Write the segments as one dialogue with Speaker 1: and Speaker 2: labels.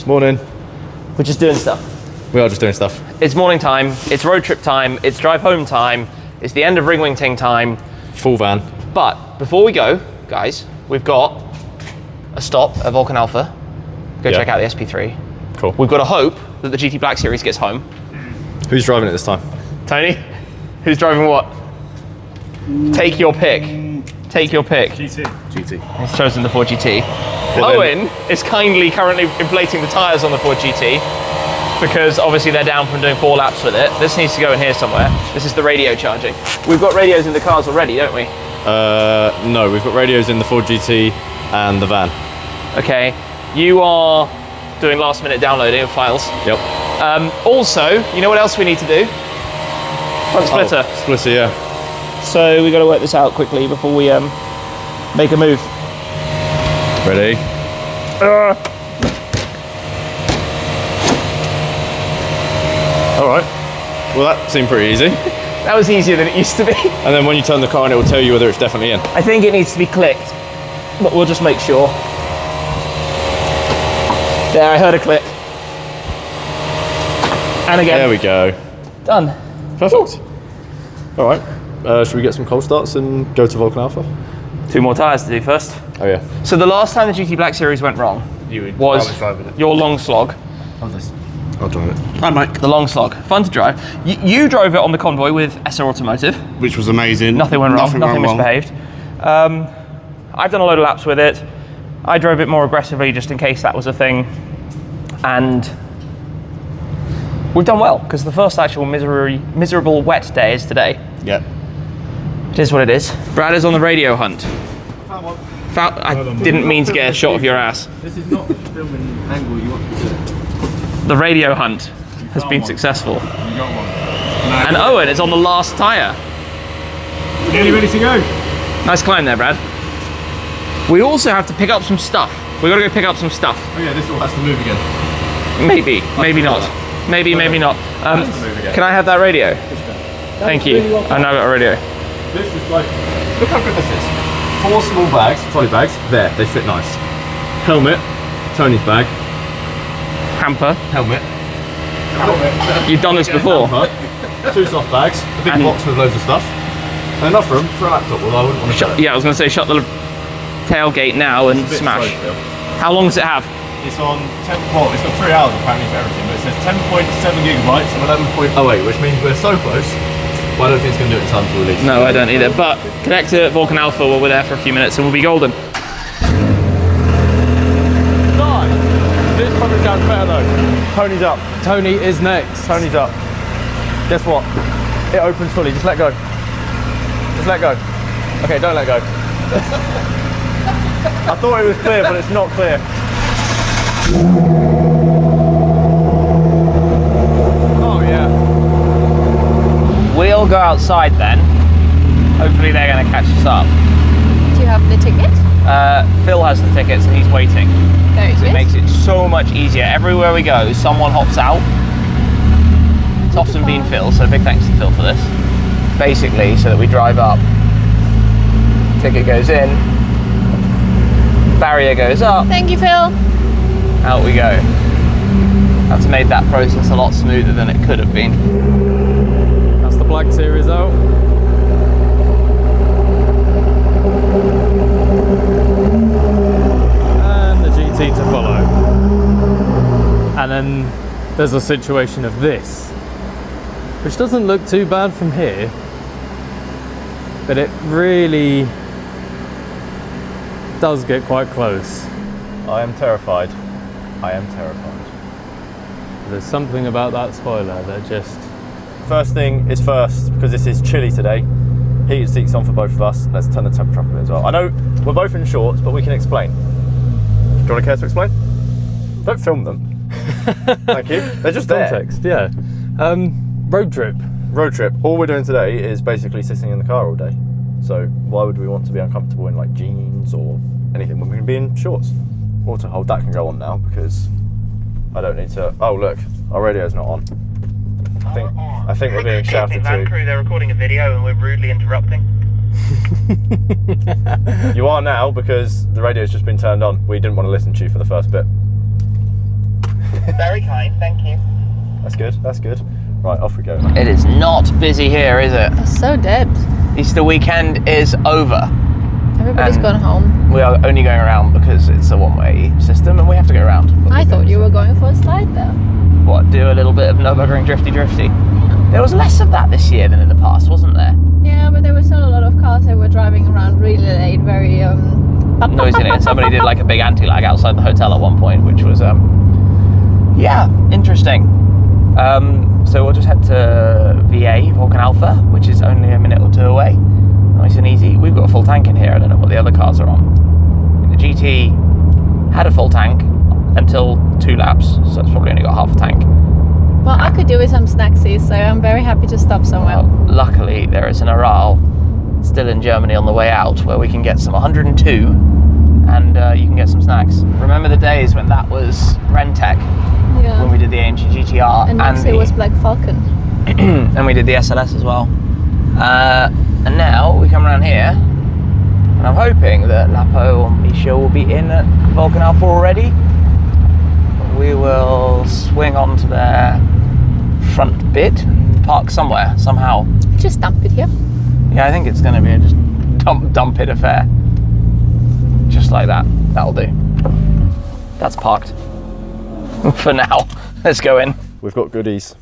Speaker 1: Morning.
Speaker 2: We're just doing stuff.
Speaker 1: We are just doing stuff.
Speaker 2: It's morning time, it's road trip time, it's drive home time, it's the end of Ring Wing Ting time.
Speaker 1: Full van.
Speaker 2: But before we go, guys, we've got a stop at Vulcan Alpha. Go check out the SP3.
Speaker 1: Cool.
Speaker 2: We've got to hope that the GT Black Series gets home.
Speaker 1: Who's driving it this time?
Speaker 2: Tony, who's driving what? Take your pick. Take your pick.
Speaker 1: GT.
Speaker 2: He's chosen the Ford GT. Owen is currently inflating the tyres on the Ford GT because obviously they're down from doing 4 laps with it. This needs to go in here somewhere. This is the radio charging. We've got radios in the cars already, don't we?
Speaker 1: No, we've got radios in the Ford GT and the van.
Speaker 2: Okay, you are doing last minute downloading of files.
Speaker 1: Yep.
Speaker 2: Also, you know what else we need to do? Front splitter.
Speaker 1: Oh, splitter, yeah.
Speaker 2: So we got to work this out quickly before we make a move.
Speaker 1: Ready? All right. Well, that seemed pretty easy.
Speaker 2: That was easier than it used to be.
Speaker 1: And then when you turn the car on, it will tell you whether it's definitely in.
Speaker 2: I think it needs to be clicked, but we'll just make sure. There, I heard a click. And again.
Speaker 1: There we go.
Speaker 2: Done.
Speaker 1: Perfect. All right. Should we get some cold starts and go to Vulcan Alpha?
Speaker 2: 2 more tyres to do first.
Speaker 1: Oh yeah.
Speaker 2: So the last time the GT Black Series went wrong was your long slog.
Speaker 1: I'll drive it.
Speaker 3: Hi, Mike.
Speaker 2: The long slog. Fun to drive. You drove it on the convoy with SR Automotive.
Speaker 3: Which was amazing.
Speaker 2: Nothing went wrong. Nothing misbehaved. I've done a load of laps with it. I drove it more aggressively just in case that was a thing. And we've done well because the first actual miserable wet day is today.
Speaker 3: Yeah.
Speaker 2: It is what it is. Brad is on the radio hunt. I didn't mean to get a shot of your ass.
Speaker 4: This is not the filming angle you want to do.
Speaker 2: The radio hunt has been successful.
Speaker 4: You got one.
Speaker 2: And Owen is on the last tyre.
Speaker 4: Nearly ready to go.
Speaker 2: Nice climb there, Brad. We also have to pick up some stuff. We've got to go pick up some stuff.
Speaker 1: Oh yeah, this all has to move again.
Speaker 2: Maybe not. Maybe not. Can I have that radio? Thank you. I know about a radio.
Speaker 1: This is like, look how good this is. 4 small bags, trolley bags, there, they fit nice. Helmet, Tony's bag.
Speaker 2: Hamper.
Speaker 1: Helmet.
Speaker 2: You've done this before.
Speaker 1: Hamper, 2 soft bags, a big box with loads of stuff. And enough room for a laptop, although I wouldn't want to shut it.
Speaker 2: Yeah, I was going to say shut the tailgate now and smash. How long does it have?
Speaker 1: It's on 10, well, it's got 3 hours apparently for everything, but it says 10.7 gigabytes and 11.08, which means we're so close. Well, I don't think it's going to do it in time for release.
Speaker 2: No, I don't either. But connect to Vulcan Alpha while we're there for a few minutes and we'll be golden.
Speaker 4: Nice. This probably sounds better though. Tony's up. Tony is next. Tony's up. Guess what? It opens fully. Just let go. Just let go. Okay, don't let go. I thought it was clear, but it's not clear. Oh yeah.
Speaker 2: We'll go outside then. Hopefully they're going to catch us up.
Speaker 5: Do you have the ticket?
Speaker 2: Phil has the tickets and he's waiting.
Speaker 5: Very good.
Speaker 2: It makes it so much easier. Everywhere we go, someone hops out. It's often been Phil, so big thanks to Phil for this. Basically, so that we drive up, ticket goes in, barrier goes up.
Speaker 5: Thank you, Phil.
Speaker 2: Out we go. That's made that process a lot smoother than it could have been.
Speaker 4: That's the Black Series out. And the GT to follow. And then there's a situation of this, which doesn't look too bad from here, but it really does get quite close.
Speaker 1: I am terrified. I am terrified.
Speaker 4: There's something about that spoiler that just...
Speaker 1: First thing is first, because this is chilly today. Heated seats on for both of us. Let's turn the temperature up a bit as well. I know we're both in shorts, but we can explain. Do you want to care to explain? Don't film them. Thank you. They're just
Speaker 4: context, yeah. Road trip.
Speaker 1: Road trip. All we're doing today is basically sitting in the car all day. So why would we want to be uncomfortable in like jeans or anything when we can be in shorts? Auto hold, that can go on now because I don't need to. Oh look, our radio's not on. I think we're being shouted to.
Speaker 6: Crew, they're recording a video and we're rudely interrupting.
Speaker 1: You are now because the radio's just been turned on. We didn't want to listen to you for the first bit.
Speaker 6: Very kind, thank you.
Speaker 1: That's good, that's good. Right, off we go.
Speaker 2: It is not busy here, is it?
Speaker 5: It's so dead.
Speaker 2: Easter weekend is over.
Speaker 5: Everybody's
Speaker 2: And
Speaker 5: gone home.
Speaker 2: We are only going around because it's a one-way system and we have to go around.
Speaker 5: I thought you were going for a slide there.
Speaker 2: What, do a little bit of Nurburgring drifty? There was less of that this year than in the past, wasn't there?
Speaker 5: Yeah, but there were still a lot of cars that were driving around really late, very
Speaker 2: Noisily, and somebody did like a big anti-lag outside the hotel at one point, which was yeah, interesting. So we'll just head to VA, Vulcan Alpha, which is only a minute or two away. Nice and easy. We've got a full tank in here. I don't know what the other cars are on. The GT had a full tank until 2 laps, so it's probably only got half a tank.
Speaker 5: Well, I could do with some snacksies, so I'm very happy to stop somewhere.
Speaker 2: Well, luckily, there is an Aral still in Germany on the way out where we can get some 102 and you can get some snacks. Remember the days when that was Rentec,
Speaker 5: Yeah.
Speaker 2: when we did the AMG GTR
Speaker 5: And next it was Black Falcon.
Speaker 2: and we did the SLS as well. And now we come around here and I'm hoping that Lapo or Misha will be in at Vulcan Alpha already. We will swing onto their front bit and park somewhere, somehow.
Speaker 5: Just dump it here.
Speaker 2: Yeah, I think it's going to be a just dump it affair. Just like that. That'll do. That's parked. For now. Let's go in.
Speaker 1: We've got goodies.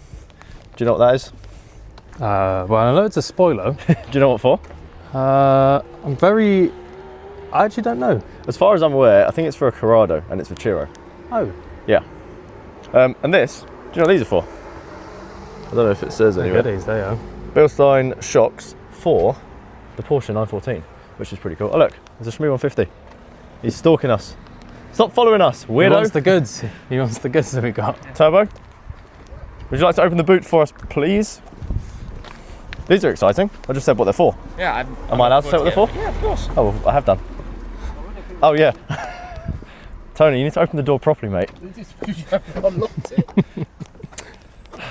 Speaker 1: Do you know what that is?
Speaker 4: Well, I know it's a spoiler.
Speaker 1: Do you know what for?
Speaker 4: I actually don't know.
Speaker 1: As far as I'm aware, I think it's for a Corrado and it's for Chiro.
Speaker 4: Oh.
Speaker 1: Yeah. And this, do you know what these are for? I don't know if it says anywhere.
Speaker 4: Goodies, there you are.
Speaker 1: Bilstein shocks for the Porsche 914, which is pretty cool. Oh look, there's a Shmee 150. He's stalking us. Stop following us, weirdo.
Speaker 4: He wants the goods. He wants the goods that we got.
Speaker 1: Turbo, would you like to open the boot for us, please? These are exciting. I just said what they're for.
Speaker 2: Yeah,
Speaker 1: Am I allowed to say what they're for?
Speaker 2: Yeah, of course.
Speaker 1: Oh, well, I have done. Oh yeah. Tony, you need to open the door properly, mate.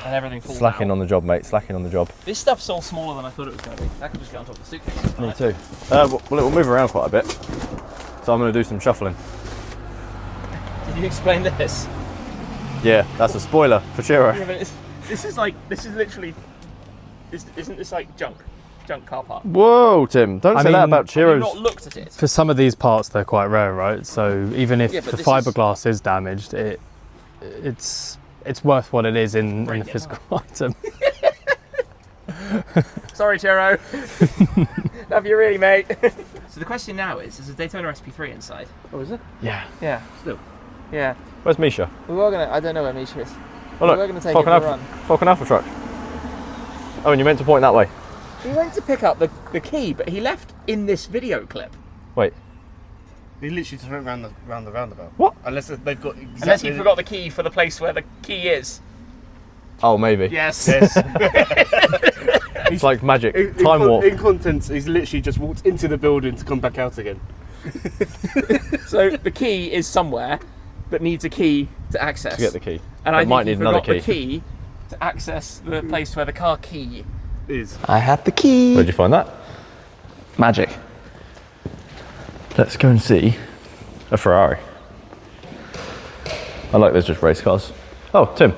Speaker 2: And everything falls
Speaker 1: Slacking
Speaker 2: out.
Speaker 1: on the job, mate. Slacking on the job.
Speaker 2: This stuff's all smaller than I thought it was going to be. That could just go on top of the suitcase.
Speaker 1: Me too. Well, it will move around quite a bit. So I'm going to do some shuffling.
Speaker 2: Did you explain this?
Speaker 1: Yeah, that's a spoiler for Chiro.
Speaker 2: Yeah, but this is literally, isn't this like junk car park?
Speaker 1: Whoa, Tim! Don't say that about
Speaker 2: Have you
Speaker 1: Chiro's.
Speaker 2: not looked at it?
Speaker 4: For some of these parts, they're quite rare, right? So even if
Speaker 2: Yeah, but
Speaker 4: the
Speaker 2: this
Speaker 4: fiberglass is damaged, it's worth what it is in the
Speaker 2: Bring it
Speaker 4: physical item.
Speaker 2: Sorry, Chiro. Love you really, mate. So the question now is, there's a Daytona SP3 inside.
Speaker 4: Oh, is it?
Speaker 1: Yeah.
Speaker 2: Yeah.
Speaker 4: Still.
Speaker 2: Yeah.
Speaker 1: Where's Misha?
Speaker 2: We were gonna, I don't know where Misha is.
Speaker 1: Oh look,
Speaker 2: We're gonna take
Speaker 1: Vulcan
Speaker 2: it for a
Speaker 1: Alpha,
Speaker 2: run.
Speaker 1: Vulcan Alpha truck. Oh, and you meant to point that way.
Speaker 2: He went to pick up the key, but he left in this video clip.
Speaker 1: Wait.
Speaker 3: He literally just went round the roundabout.
Speaker 1: What?
Speaker 3: Unless they've got exactly...
Speaker 2: Unless he forgot the key for the place where the key is.
Speaker 1: Oh, maybe.
Speaker 2: Yes.
Speaker 3: Yes.
Speaker 1: It's like magic.
Speaker 3: In
Speaker 1: Time warp.
Speaker 3: In contents, he's literally just walked into the building to come back out again.
Speaker 2: So the key is somewhere, but needs a key to access.
Speaker 1: To get the key.
Speaker 2: And
Speaker 1: But
Speaker 2: I
Speaker 1: might
Speaker 2: think he
Speaker 1: need another
Speaker 2: forgot the
Speaker 1: key.
Speaker 2: key to access the place where the car key
Speaker 3: Is.
Speaker 2: I have the key.
Speaker 1: Where'd you find that?
Speaker 2: Magic.
Speaker 1: Let's go and see a Ferrari. I like those just race cars. Oh, Tim.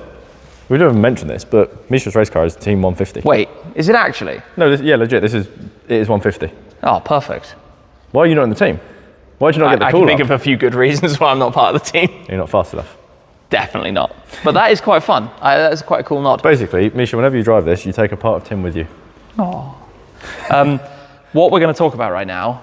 Speaker 1: We didn't mention this, but Misha's race car is Team 150.
Speaker 2: Wait, is it actually?
Speaker 1: No, yeah, legit. It is 150.
Speaker 2: Oh, perfect.
Speaker 1: Why are you not in the team? Why did you not get the
Speaker 2: I
Speaker 1: call
Speaker 2: can think
Speaker 1: up?
Speaker 2: of a few good reasons why I'm not part of the team.
Speaker 1: You're not fast enough.
Speaker 2: Definitely not. But that is quite fun. That's quite a cool nod.
Speaker 1: Basically, Misha, whenever you drive this, you take a part of Tim with you.
Speaker 2: What we're going to talk about right now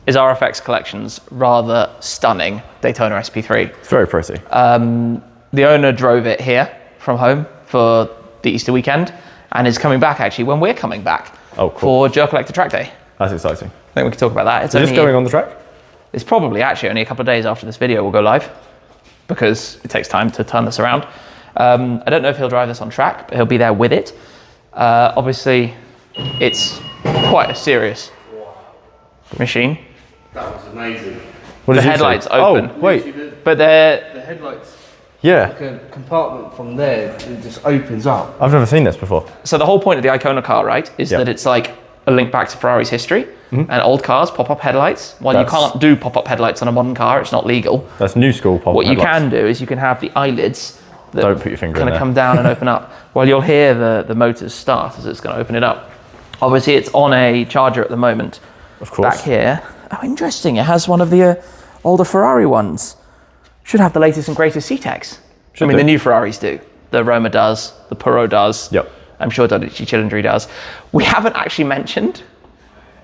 Speaker 2: is RFX Collection's rather stunning Daytona SP3.
Speaker 1: It's very pretty.
Speaker 2: The owner drove it here from home for the Easter weekend and is coming back actually when we're coming back
Speaker 1: Oh, cool.
Speaker 2: for Jerk Collector Track Day.
Speaker 1: That's exciting.
Speaker 2: I think we can talk about that.
Speaker 1: Is this going on the track?
Speaker 2: It's probably actually only a couple of days after this video will go live because it takes time to turn this around. I don't know if he'll drive this on track, but he'll be there with it. Obviously, it's quite a serious machine.
Speaker 3: That was amazing.
Speaker 1: What
Speaker 2: The
Speaker 1: did you
Speaker 2: headlights
Speaker 1: say?
Speaker 2: open.
Speaker 1: Oh, wait.
Speaker 2: But they're
Speaker 3: The headlights,
Speaker 1: Yeah.
Speaker 3: a compartment from there, it just opens up.
Speaker 1: I've never seen this before.
Speaker 2: so the whole point of the Icona car, right, is
Speaker 1: Yeah.
Speaker 2: that it's like a link back to Ferrari's history. And old cars, pop-up headlights. While you
Speaker 1: That's-
Speaker 2: can't do pop-up headlights on a modern car, it's not legal.
Speaker 1: That's new school pop.
Speaker 2: What you
Speaker 1: headlights.
Speaker 2: can do is you can have the eyelids that
Speaker 1: Don't put your finger in
Speaker 2: kind
Speaker 1: there.
Speaker 2: of come down and open up. Well, you'll hear the motors start as it's going to open it up. Obviously, it's on a charger at the moment.
Speaker 1: Of course.
Speaker 2: Back here. Oh, interesting. It has one of the older Ferrari ones. Should have the latest and greatest C-Tex. I mean, the new Ferraris do. The Roma does. The Puro does.
Speaker 1: Yep.
Speaker 2: I'm sure Dodici Cylindri does. We haven't actually mentioned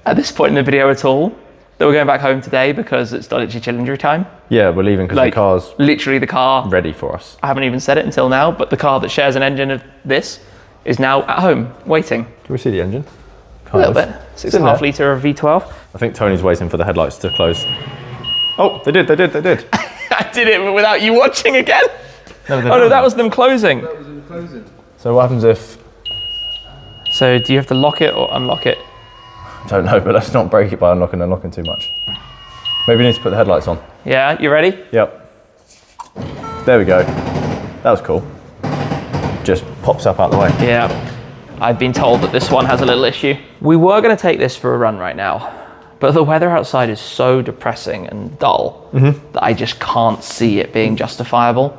Speaker 2: at this point in the video at all that we're going back home today because it's Dodici Cylindri time.
Speaker 1: Yeah, we're leaving because the car's
Speaker 2: literally the car
Speaker 1: ready for us.
Speaker 2: I haven't even said it until now, but the car that shares an engine of this is now at home waiting.
Speaker 1: Can we see the engine?
Speaker 2: A little bit. 6.5 litre of V12.
Speaker 1: I think Tony's waiting for the headlights to close. Oh, they did.
Speaker 2: I did it without you watching again. No, that was them closing.
Speaker 1: So what happens if...
Speaker 2: So do you have to lock it or unlock it?
Speaker 1: I don't know, but let's not break it by unlocking and unlocking too much. Maybe we need to put the headlights on.
Speaker 2: Yeah, you ready?
Speaker 1: Yep. There we go. That was cool. Just pops up out the way.
Speaker 2: Yeah. I've been told that this one has a little issue. We were going to take this for a run right now, but the weather outside is so depressing and dull that I just can't see it being justifiable.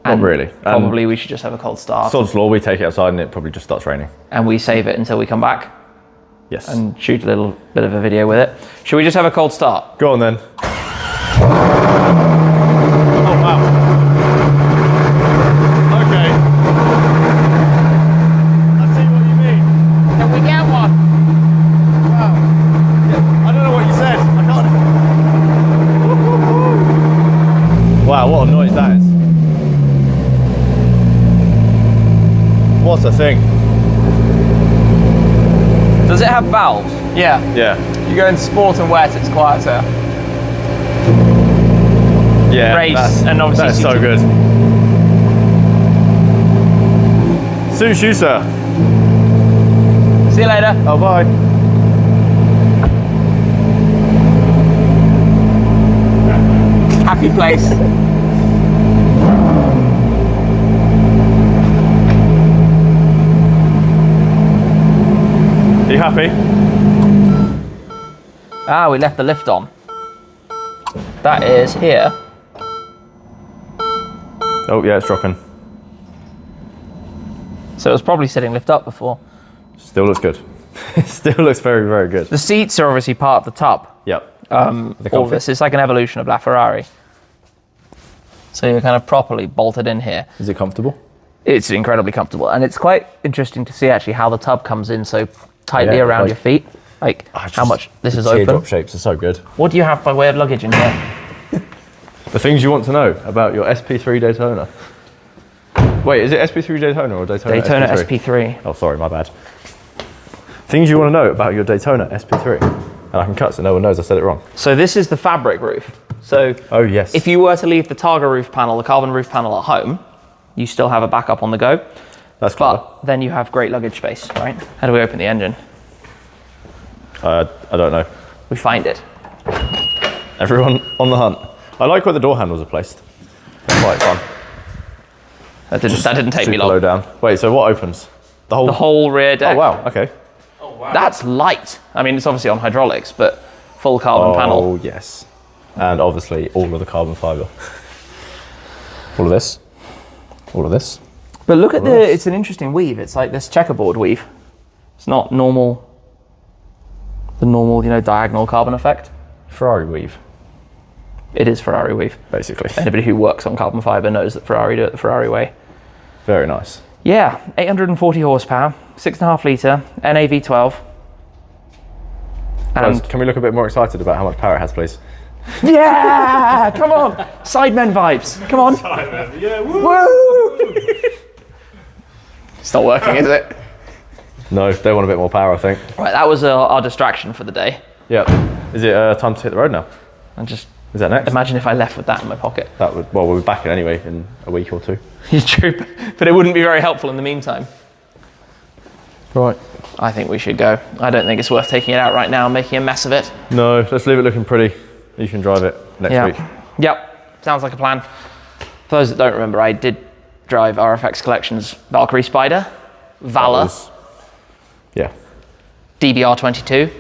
Speaker 1: Not really.
Speaker 2: Probably we should just have a cold start.
Speaker 1: Sod's law, we take it outside and it probably just starts raining.
Speaker 2: And we save it until we come back
Speaker 1: Yes.
Speaker 2: and shoot a little bit of a video with it. Should we just have a cold start?
Speaker 1: Go on then. Oh wow. Okay. I see what you mean.
Speaker 2: Can we get one?
Speaker 1: Wow. Yeah, I don't know what you said. I can't. Wow, what a noise that is. What a thing.
Speaker 2: Does it have valves? Yeah.
Speaker 1: Yeah.
Speaker 2: You go in sport and wet, it's quieter.
Speaker 1: Yeah.
Speaker 2: Race, and obviously
Speaker 1: that's so good. Suits you, sir.
Speaker 2: See you later.
Speaker 1: Oh, bye.
Speaker 2: Happy place.
Speaker 1: Are you happy?
Speaker 2: Ah, we left the lift on. That is here.
Speaker 1: Oh, yeah, it's dropping.
Speaker 2: So it was probably sitting lift up before.
Speaker 1: Still looks good. Still looks very, very good.
Speaker 2: The seats are obviously part of the tub.
Speaker 1: Yep.
Speaker 2: All of this is like an evolution of LaFerrari. So you're kind of properly bolted in here.
Speaker 1: Is it comfortable?
Speaker 2: It's incredibly comfortable, and it's quite interesting to see actually how the tub comes in so tightly around
Speaker 1: like-
Speaker 2: your feet. Like how much this is open.
Speaker 1: Teardrop shapes are so good.
Speaker 2: What do you have by way of luggage in here?
Speaker 1: The things you want to know about your SP3 Daytona. Wait, is it SP3 Daytona or Daytona
Speaker 2: Daytona
Speaker 1: SP3?
Speaker 2: SP3.
Speaker 1: Oh, sorry, my bad. Things you want to know about your Daytona SP3. And I can cut so no one knows I said it wrong.
Speaker 2: So this is the fabric roof. So
Speaker 1: Oh, yes.
Speaker 2: if you were to leave the Targa roof panel, the carbon roof panel at home, you still have a backup on the go.
Speaker 1: That's clever.
Speaker 2: But then you have great luggage space, right? How do we open the engine?
Speaker 1: I don't know.
Speaker 2: We find it.
Speaker 1: Everyone on the hunt. I like where the door handles are placed. They're quite fun.
Speaker 2: That didn't take me
Speaker 1: Super low
Speaker 2: long.
Speaker 1: down. Wait, so what opens? The
Speaker 2: whole rear deck.
Speaker 1: Oh, wow, okay.
Speaker 2: That's light. I mean, it's obviously on hydraulics, but full carbon panel.
Speaker 1: Oh, yes. And obviously all of the carbon fibre. All of this. All of this.
Speaker 2: But look at it's an interesting weave. It's like this checkerboard weave. It's not the normal, diagonal carbon effect.
Speaker 1: Ferrari weave,
Speaker 2: It is Ferrari weave.
Speaker 1: basically.
Speaker 2: Anybody who works on carbon fibre knows that Ferrari do it the Ferrari way.
Speaker 1: Very nice.
Speaker 2: Yeah, 840 horsepower, 6.5 litre, NAV12.
Speaker 1: Guys,
Speaker 2: And
Speaker 1: can we look a bit more excited about how much power it has, please?
Speaker 2: yeah, come on, Sidemen vibes, come on.
Speaker 3: Yeah, woo!
Speaker 2: Woo! It's not working, is it?
Speaker 1: No, they want a bit more power, I think.
Speaker 2: Right, that was our distraction for the day.
Speaker 1: Yep. Is it time to hit the road now?
Speaker 2: And just
Speaker 1: Is that next?
Speaker 2: imagine if I left with that in my pocket.
Speaker 1: That would, well, we'll be back in anyway in a week or two.
Speaker 2: It's true, but it wouldn't be very helpful in the meantime.
Speaker 1: Right.
Speaker 2: I think we should go. I don't think it's worth taking it out right now and making a mess of it.
Speaker 1: No, let's leave it looking pretty. You can drive it next week.
Speaker 2: Yep, sounds like a plan. For those that don't remember, I did drive RFX Collection's Valkyrie Spyder, Valor,
Speaker 1: Yeah.
Speaker 2: DBR22,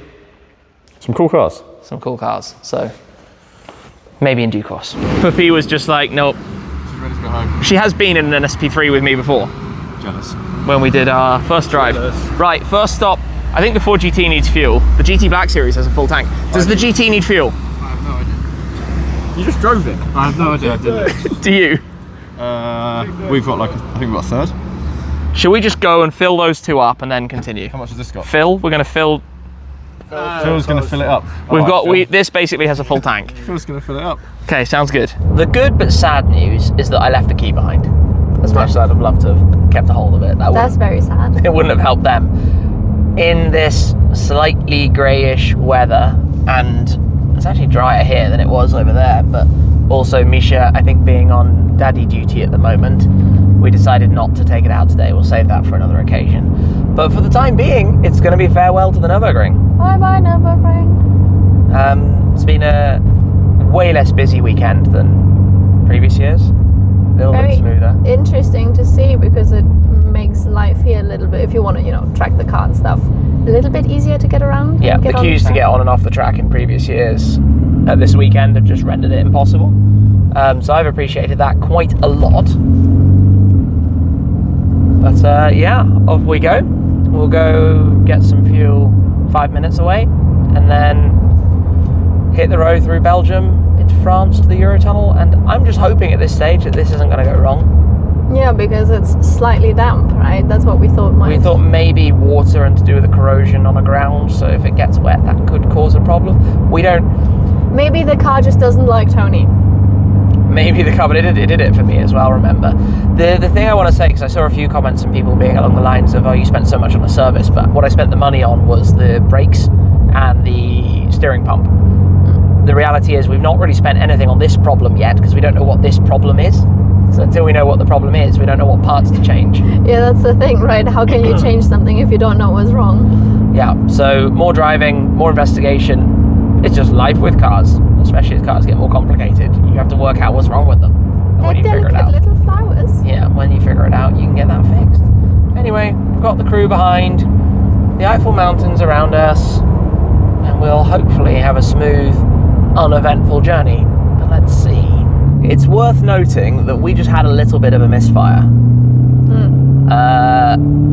Speaker 1: Some cool cars.
Speaker 2: some cool cars, so maybe in due course. Puppi was just like, nope,
Speaker 1: ready to go home.
Speaker 2: She has been in an SP3 with me before.
Speaker 1: Jealous.
Speaker 2: When we did our first drive. Right, first stop. I think the Ford GT needs fuel. The GT Black Series has a full tank. Does the GT need fuel?
Speaker 1: I have no idea. You just drove it. I have no idea. I didn't.
Speaker 2: Do you?
Speaker 1: We've got like, I think we've got a third.
Speaker 2: Shall we just go and fill those two up and then continue?
Speaker 1: How much has this got?
Speaker 2: Fill, we're gonna fill.
Speaker 1: Phil's going to fill it up.
Speaker 2: We've got, this basically has a full tank.
Speaker 1: Phil's going to fill it up.
Speaker 2: Okay, sounds good. The good but sad news is that I left the key behind. As much as I'd have loved to have kept a hold of it.
Speaker 5: That's very sad.
Speaker 2: It wouldn't have helped them. In this slightly greyish weather, and it's actually drier here than it was over there, but also Misha, I think, being on daddy duty at the moment, we decided not to take it out today. We'll save that for another occasion. But for the time being, it's going to be farewell to the Nurburgring.
Speaker 5: Bye-bye, Nurburgring.
Speaker 2: It's been a way less busy weekend than previous years. A little bit smoother.
Speaker 5: Interesting to see, because it makes life here a little bit, if you want to, you know, track the car and stuff, a little bit easier to get around.
Speaker 2: Yeah, the queues to get on and off the track in previous years at this weekend have just rendered it impossible. So I've appreciated that quite a lot. But yeah, off we go. We'll go get some fuel 5 minutes away, and then hit the road through Belgium into France to the Eurotunnel. And I'm just hoping at this stage that this isn't going to go wrong.
Speaker 5: Yeah, because it's slightly damp, right? That's what we thought might.
Speaker 2: We thought maybe water and to do with the corrosion on the ground, so if it gets wet that could cause a problem. We don't...
Speaker 5: Maybe the car just doesn't like Tony.
Speaker 2: Maybe the car, but it did it for me as well, remember. The thing I want to say, because I saw a few comments from people being along the lines of, oh, you spent so much on the service, but what I spent the money on was the brakes and the steering pump. The reality is we've not really spent anything on this problem yet, because we don't know what this problem is. So until we know what the problem is, we don't know what parts to change.
Speaker 5: Yeah, that's the thing, right? How can you change something if you don't know what's wrong?
Speaker 2: Yeah, so more driving, more investigation. It's just life with cars, especially as cars get more complicated. You have to work out what's wrong with them. And when you figure it out,
Speaker 5: little flowers.
Speaker 2: yeah, when you figure it out, you can get that fixed. Anyway, we've got the crew behind, the Eiffel Mountains around us, and we'll hopefully have a smooth, uneventful journey. But let's see. It's worth noting that we just had a little bit of a misfire.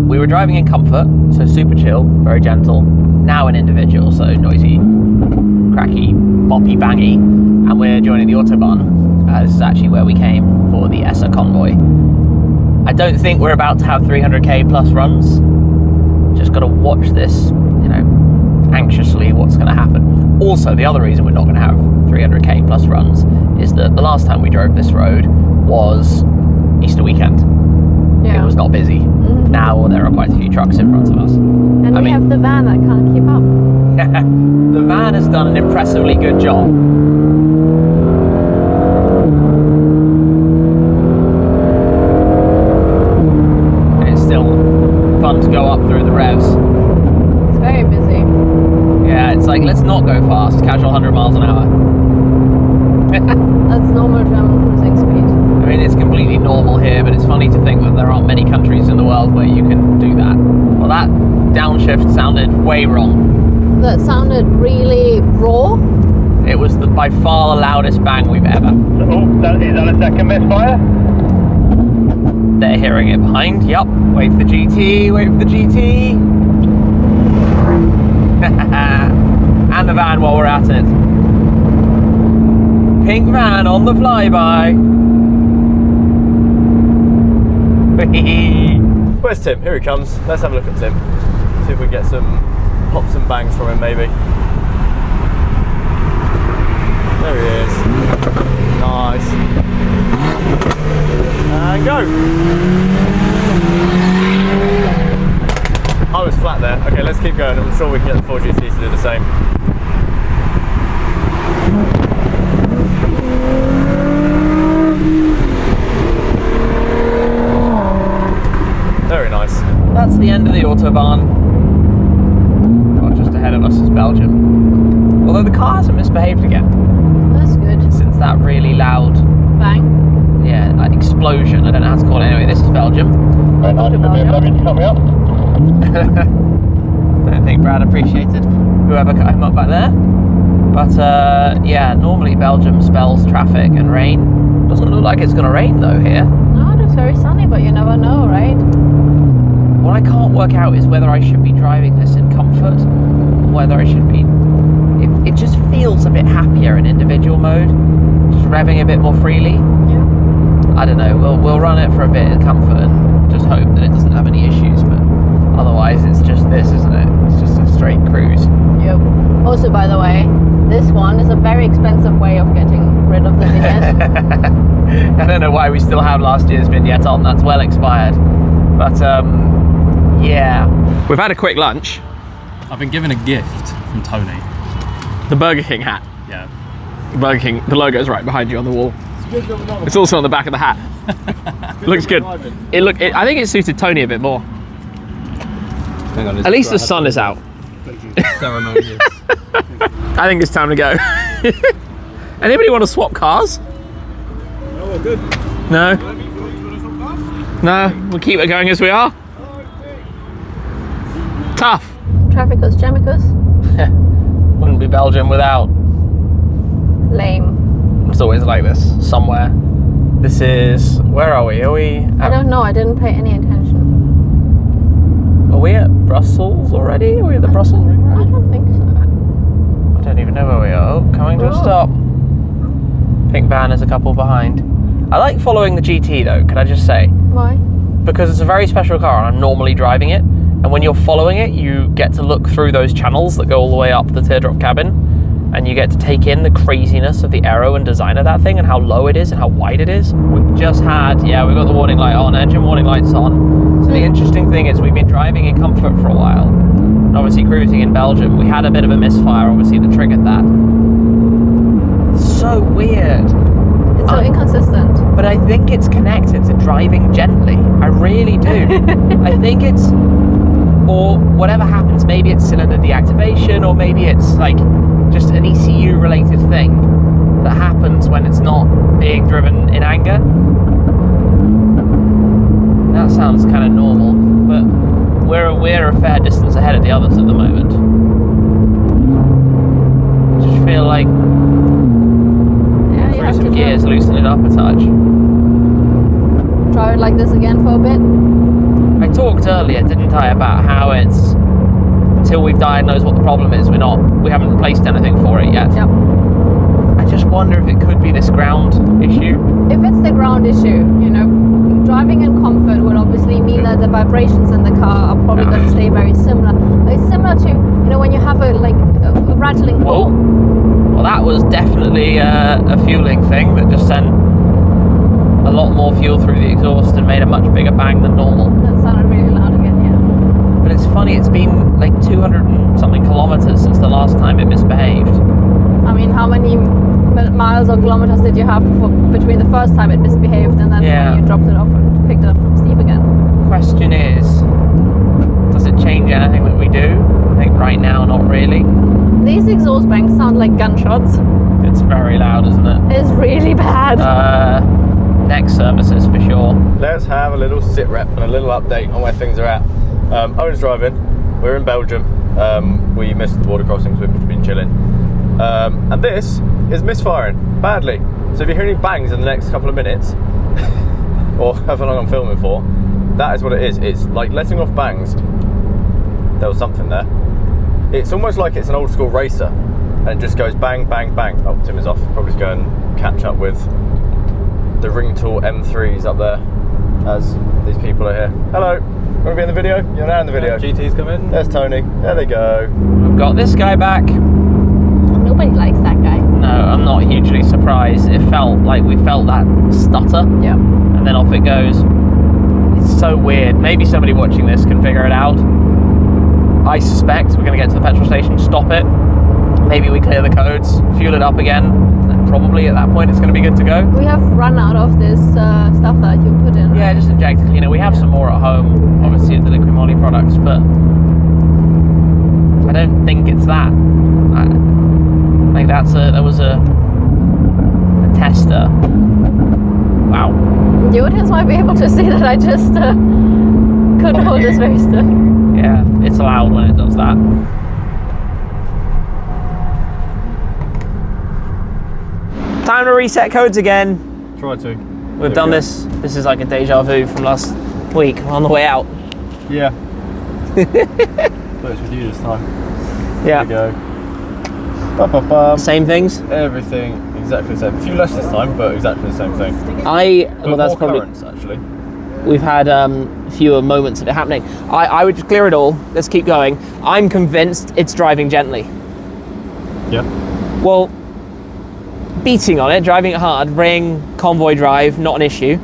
Speaker 2: We were driving in comfort, so super chill, very gentle. Now an individual, so noisy, cracky, boppy, bangy, and we're joining the autobahn. This is actually where we came for the ESSA convoy. I don't think we're about to have 300k plus runs. Just got to watch this, you know, anxiously what's going to happen. Also, the other reason we're not going to have 300k plus runs is that the last time we drove this road was Easter weekend.
Speaker 5: Yeah.
Speaker 2: It was not busy. Now there are quite a few trucks in front of us.
Speaker 5: And we have the van that can't keep up.
Speaker 2: The van has done an impressively good job. It's still fun to go up through the revs.
Speaker 5: It's very busy.
Speaker 2: Yeah, it's like, let's not go fast, casual 100 miles an hour.
Speaker 5: That's normal German cruising speed.
Speaker 2: I mean, it's completely normal here, but it's funny to think that there aren't many countries in the world where you can do that. Well, that downshift sounded way wrong.
Speaker 5: That sounded really raw.
Speaker 2: It was by far the loudest bang we've ever.
Speaker 6: Oh, is that a second misfire?
Speaker 2: They're hearing it behind. Yup. Wait for the GT. Wait for the GT. And the van while we're at it. Pink van on the flyby.
Speaker 1: Where's Tim? Here he comes. Let's have a look at Tim. See if we can get some pops and bangs from him, maybe. There he is. Nice. And go. I was flat there. Okay, let's keep going. I'm sure we can get the 4GT to do the same. Very nice.
Speaker 2: That's the end of the autobahn. Oh, just ahead of us is Belgium. Although the car hasn't misbehaved again.
Speaker 5: That's good.
Speaker 2: Since that really loud,
Speaker 5: Bang.
Speaker 2: yeah, like explosion. I don't know how to call it. Anyway, this is Belgium.
Speaker 6: Right, I'll come me up.
Speaker 2: Don't think Brad appreciated whoever cut him up back there. But yeah, normally Belgium spells traffic and rain. Doesn't look like it's going to rain though here.
Speaker 5: No, it looks very sunny, but you never know, right?
Speaker 2: What I can't work out is whether I should be driving this in comfort, or whether I should be... It just feels a bit happier in individual mode, just revving a bit more freely.
Speaker 5: Yeah.
Speaker 2: I don't know, we'll run it for a bit in comfort and just hope that it doesn't have any issues, but otherwise it's just this, isn't it? It's just a straight cruise.
Speaker 5: Yep. Also, by the way, this one is a very expensive way of getting rid of the vignette.
Speaker 2: I don't know why we still have last year's vignette on, that's well expired. But yeah. We've had a quick lunch.
Speaker 4: I've been given a gift from Tony.
Speaker 2: The Burger King hat.
Speaker 4: Yeah.
Speaker 2: Burger King, the logo's right behind you on the wall. It's also on the back of the hat. Looks good. I think it suited Tony a bit more.
Speaker 4: Hang on,
Speaker 2: At least the sun is out.
Speaker 4: Ceremonious.
Speaker 2: I think it's time to go. Anybody want to swap cars?
Speaker 3: No, we're good.
Speaker 2: No? No, we'll keep it going as we are. Tough.
Speaker 5: Trafficus, Jamicus.
Speaker 2: Wouldn't be Belgium without.
Speaker 5: Lame.
Speaker 2: It's always like this, somewhere. This is, where are we?
Speaker 5: I don't know, I didn't pay any attention.
Speaker 2: Are we at Brussels already? Are we at the Brussels ring
Speaker 5: I
Speaker 2: road?
Speaker 5: don't think so.
Speaker 2: I don't even know where we are. Oh, coming to a stop. Pink van is a couple behind. I like following the GT though, can I just say?
Speaker 5: Why?
Speaker 2: Because it's a very special car and I'm normally driving it. And when you're following it, you get to look through those channels that go all the way up the teardrop cabin. And you get to take in the craziness of the aero and design of that thing and how low it is and how wide it is. We've just had, yeah, we've got the warning light on, engine warning lights on. So the interesting thing is we've been driving in comfort for a while. And obviously cruising in Belgium, we had a bit of a misfire, obviously, that triggered that. It's so weird.
Speaker 5: It's so inconsistent.
Speaker 2: But I think it's connected to driving gently. I really do. I think it's, or whatever happens, maybe it's cylinder deactivation, or maybe it's like just an ECU related thing that happens when it's not being driven in anger. That sounds kind of normal, but we're a fair distance ahead of the others at the moment. I just feel like
Speaker 5: Yeah, you have
Speaker 2: some
Speaker 5: to
Speaker 2: gears, loosen it up a touch.
Speaker 5: drive it like this again for a bit.
Speaker 2: I talked earlier, didn't I, about how it's until we've diagnosed what the problem is, we haven't replaced anything for it yet.
Speaker 5: Yep.
Speaker 2: I just wonder if it could be this ground issue.
Speaker 5: If it's the ground issue, you know, driving in comfort would obviously mean that the vibrations in the car are probably going to stay very similar. It's similar to, you know, when you have a rattling
Speaker 2: Whoa.
Speaker 5: ball.
Speaker 2: Well, that was definitely a fueling thing that just sent a lot more fuel through the exhaust and made a much bigger bang than normal.
Speaker 5: That sounded really loud again, yeah.
Speaker 2: But it's funny, it's been like 200 and something kilometers since the last time it misbehaved.
Speaker 5: I mean, how many miles or kilometers did you have between the first time it misbehaved and then when you dropped it off and picked it up from Steve again?
Speaker 2: Question is, does it change anything that we do? I think right now, not really.
Speaker 5: These exhaust bangs sound like gunshots.
Speaker 2: It's very loud, isn't it?
Speaker 5: It's really bad.
Speaker 2: Next services for sure.
Speaker 1: Let's have a little sit rep and a little update on where things are at. Owen's driving. We're in Belgium. We missed the border crossings. We've been chilling. And this is misfiring badly. So if you hear any bangs in the next couple of minutes, or however long I'm filming for, that is what it is. It's like letting off bangs. There was something there. It's almost like it's an old school racer, and it just goes bang, bang, bang. Oh, Tim is off. Probably to go and catch up with the Ring Tool M3s up there, as these people are here. Hello. Want to be in the video? You're now in the video.
Speaker 4: GT's come in.
Speaker 1: There's Tony. There they go.
Speaker 2: We've got this guy back.
Speaker 5: Nobody likes that guy.
Speaker 2: No, I'm not hugely surprised. It felt like we felt that stutter,
Speaker 5: Yeah.
Speaker 2: and then off it goes. It's so weird. Maybe somebody watching this can figure it out. I suspect we're going to get to the petrol station, stop it. Maybe we clear the codes, fuel it up again, and probably at that point it's going to be good to go.
Speaker 5: We have run out of this stuff that you put in.
Speaker 2: Yeah, just inject a cleaner. We have some more at home, obviously, at the Liquid Moly products, but I don't think it's that. I think that was a tester. Wow.
Speaker 5: The audience might be able to see that I just couldn't hold this very still.
Speaker 2: Yeah, it's loud when it does that. Time to reset codes again.
Speaker 1: Try to.
Speaker 2: We've done this. This is like a deja vu from last week on the way out.
Speaker 1: Yeah. But it's with you this time.
Speaker 2: Yeah.
Speaker 1: There we go. Ba-ba-bum.
Speaker 2: Same things.
Speaker 1: Everything exactly the same. A few less this time, but exactly the same thing.
Speaker 2: Well, that's
Speaker 1: more
Speaker 2: probably.
Speaker 1: currents, actually.
Speaker 2: We've had fewer moments of it happening. I would just clear it all. Let's keep going. I'm convinced it's driving gently.
Speaker 1: Yeah.
Speaker 2: Well, beating on it, driving it hard, ring, convoy drive, not an issue.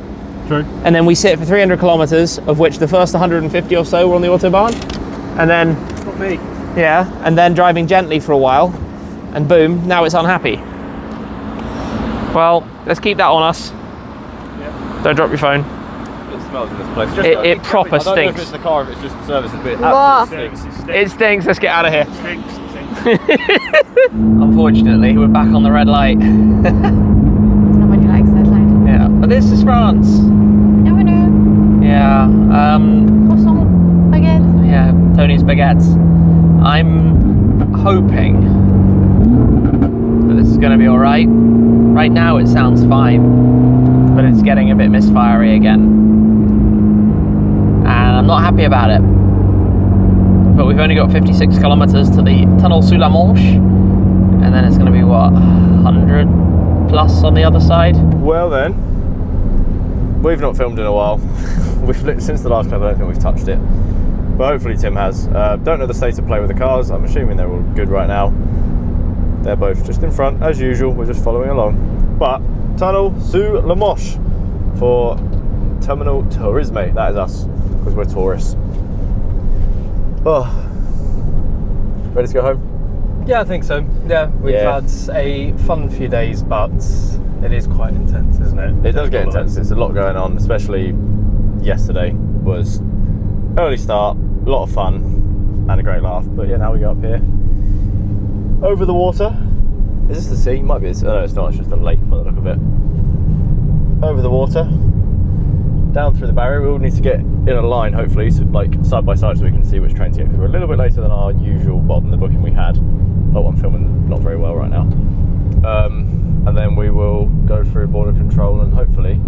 Speaker 1: True.
Speaker 2: And then we sit for 300 kilometers, of which the first 150 or so were on the autobahn. And then,
Speaker 3: Not me.
Speaker 2: yeah, and then driving gently for a while. And boom, now it's unhappy. Well, let's keep that on us.
Speaker 3: Yeah.
Speaker 2: Don't drop your phone.
Speaker 1: It smells in this place.
Speaker 2: It proper
Speaker 1: I don't know if
Speaker 2: stinks.
Speaker 1: it's the car, if it's just the service. It's a bit
Speaker 5: Wow.
Speaker 1: absolutely stinks.
Speaker 2: It stinks, let's get out of here.
Speaker 3: Stinks.
Speaker 2: Unfortunately, we're back on the red light.
Speaker 5: Nobody likes that light.
Speaker 2: Yeah, but this is France.
Speaker 5: Never knew.
Speaker 2: Yeah,
Speaker 5: Croissant, baguette.
Speaker 2: yeah, Tony's baguettes. I'm hoping that this is going to be all right. Right now it sounds fine, but it's getting a bit misfirey again. And I'm not happy about it. But we've only got 56 kilometers to the Tunnel sous la Manche, and then it's going to be what, 100 plus on the other side.
Speaker 1: Well then, we've not filmed in a while. Since the last clip, I don't think we've touched it. But hopefully Tim has. Don't know the state of play with the cars. I'm assuming they're all good right now. They're both just in front, as usual. We're just following along. But Tunnel sous la Manche for Terminal Tourisme. That is us, because we're tourists. Oh, ready to go home?
Speaker 4: Yeah, I think so. Yeah, we've had a fun few days, but it is quite intense, isn't it?
Speaker 1: It does get intense. There's a lot going on, especially yesterday was early start, a lot of fun, and a great laugh. But yeah, now we go up here over the water. Is this the sea? Might be. No, it's not. It's just a lake by the look of it. Over the water, down through the barrier. We all need to get in a line, hopefully, so like side by side, so we can see which train to get. Because we're a little bit later than our usual. Well, than the booking we had. But I'm filming not very well right now. And then we will go through border control and hopefully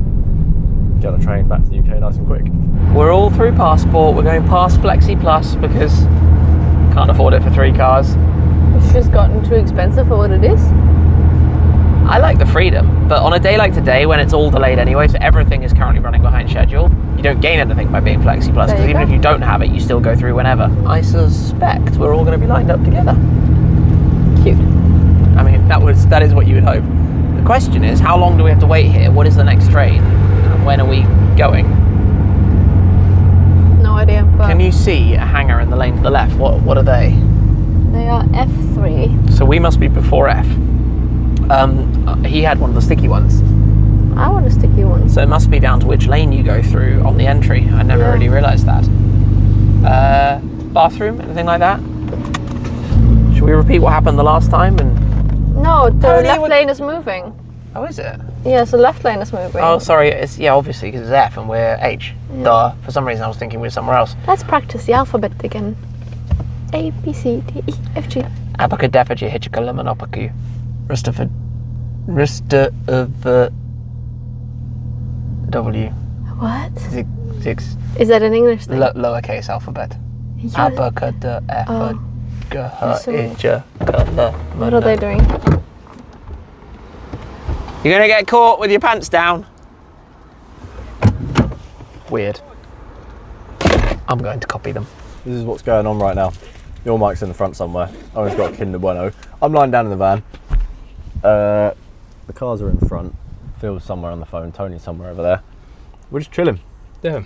Speaker 1: get on a train back to the UK nice and quick.
Speaker 2: We're all through passport. We're going past Flexi Plus because can't afford it for 3 cars.
Speaker 5: It's just gotten too expensive for what it is.
Speaker 2: I like the freedom, but on a day like today when it's all delayed anyway, so everything is currently running behind schedule, you don't gain anything by being Flexi Plus, because even if you don't have it, you still go through whenever. I suspect we're all going to be lined up together.
Speaker 5: Cute.
Speaker 2: I mean, that is what you would hope. The question is, how long do we have to wait here? What is the next train? And when are we going?
Speaker 5: No idea. But
Speaker 2: Can you see a hangar in the lane to the left? What are they?
Speaker 5: they are F3.
Speaker 2: So we must be before F. He had one of the sticky ones.
Speaker 5: I want a sticky one.
Speaker 2: So it must be down to which lane you go through on the entry. I never really realised that. Bathroom, anything like that? Should we repeat what happened the last time? And
Speaker 5: No, the
Speaker 2: Tony,
Speaker 5: left
Speaker 2: what-
Speaker 5: lane is moving.
Speaker 2: oh, is it?
Speaker 5: Yes, the left lane is moving.
Speaker 2: Oh, sorry. It's obviously because it's F and we're H. Duh. For some reason, I was thinking we're somewhere else.
Speaker 5: Let's practice the alphabet again. A, B, C, D, E, F, G.
Speaker 2: Abacadabra, hitchakalamanopaku. Rista of W.
Speaker 5: What?
Speaker 2: Six.
Speaker 5: Is that an English thing?
Speaker 2: Lowercase alphabet.
Speaker 5: You-
Speaker 2: Abacadabra.
Speaker 5: What are they doing?
Speaker 2: You're gonna get caught with your pants down. Weird. I'm going to copy them.
Speaker 1: This is what's going on right now. Your mic's in the front somewhere. Owen's got a Kinder Bueno. I'm lying down in the van. The cars are in front. Phil's somewhere on the phone. Tony's somewhere over there. We're just chilling.
Speaker 4: Yeah.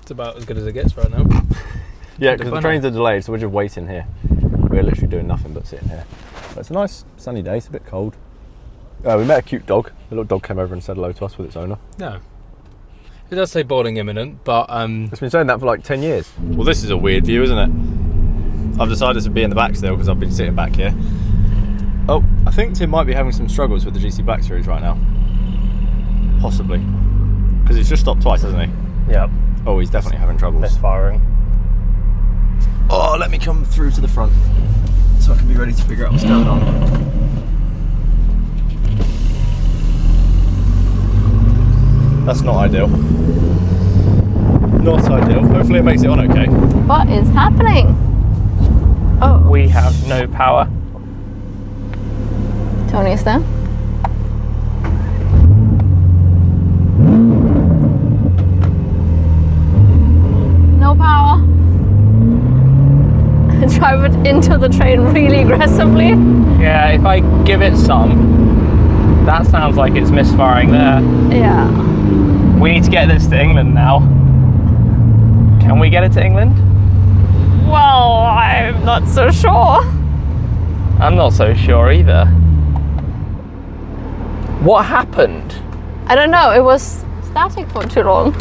Speaker 4: It's about as good as it gets right now.
Speaker 1: Yeah, because the trains are delayed, so we're just waiting here. We're literally doing nothing but sitting here. But it's a nice sunny day. It's a bit cold. We met a cute dog. The little dog came over and said hello to us with its owner.
Speaker 4: No. It does say boarding imminent, but
Speaker 1: It's been saying that for like 10 years. Well, this is a weird view, isn't it? I've decided to be in the back still because I've been sitting back here. Oh, I think Tim might be having some struggles with the GT Black Series right now. Possibly. Because he's just stopped twice, hasn't he?
Speaker 2: Yep.
Speaker 1: Oh, he's definitely having troubles.
Speaker 2: Misfiring.
Speaker 1: Oh, let me come through to the front so I can be ready to figure out what's going on. That's not ideal. Not ideal. Hopefully it makes it on okay.
Speaker 5: What is happening? Oh,
Speaker 2: We have no power.
Speaker 5: Tony's there. No power. Drive it into the train really aggressively.
Speaker 2: Yeah, if I give it some, that sounds like it's misfiring there.
Speaker 5: Yeah.
Speaker 2: We need to get this to England now. Can we get it to England?
Speaker 5: Well, I'm not so sure.
Speaker 2: I'm not so sure either. What happened?
Speaker 5: I don't know. It was static for too long.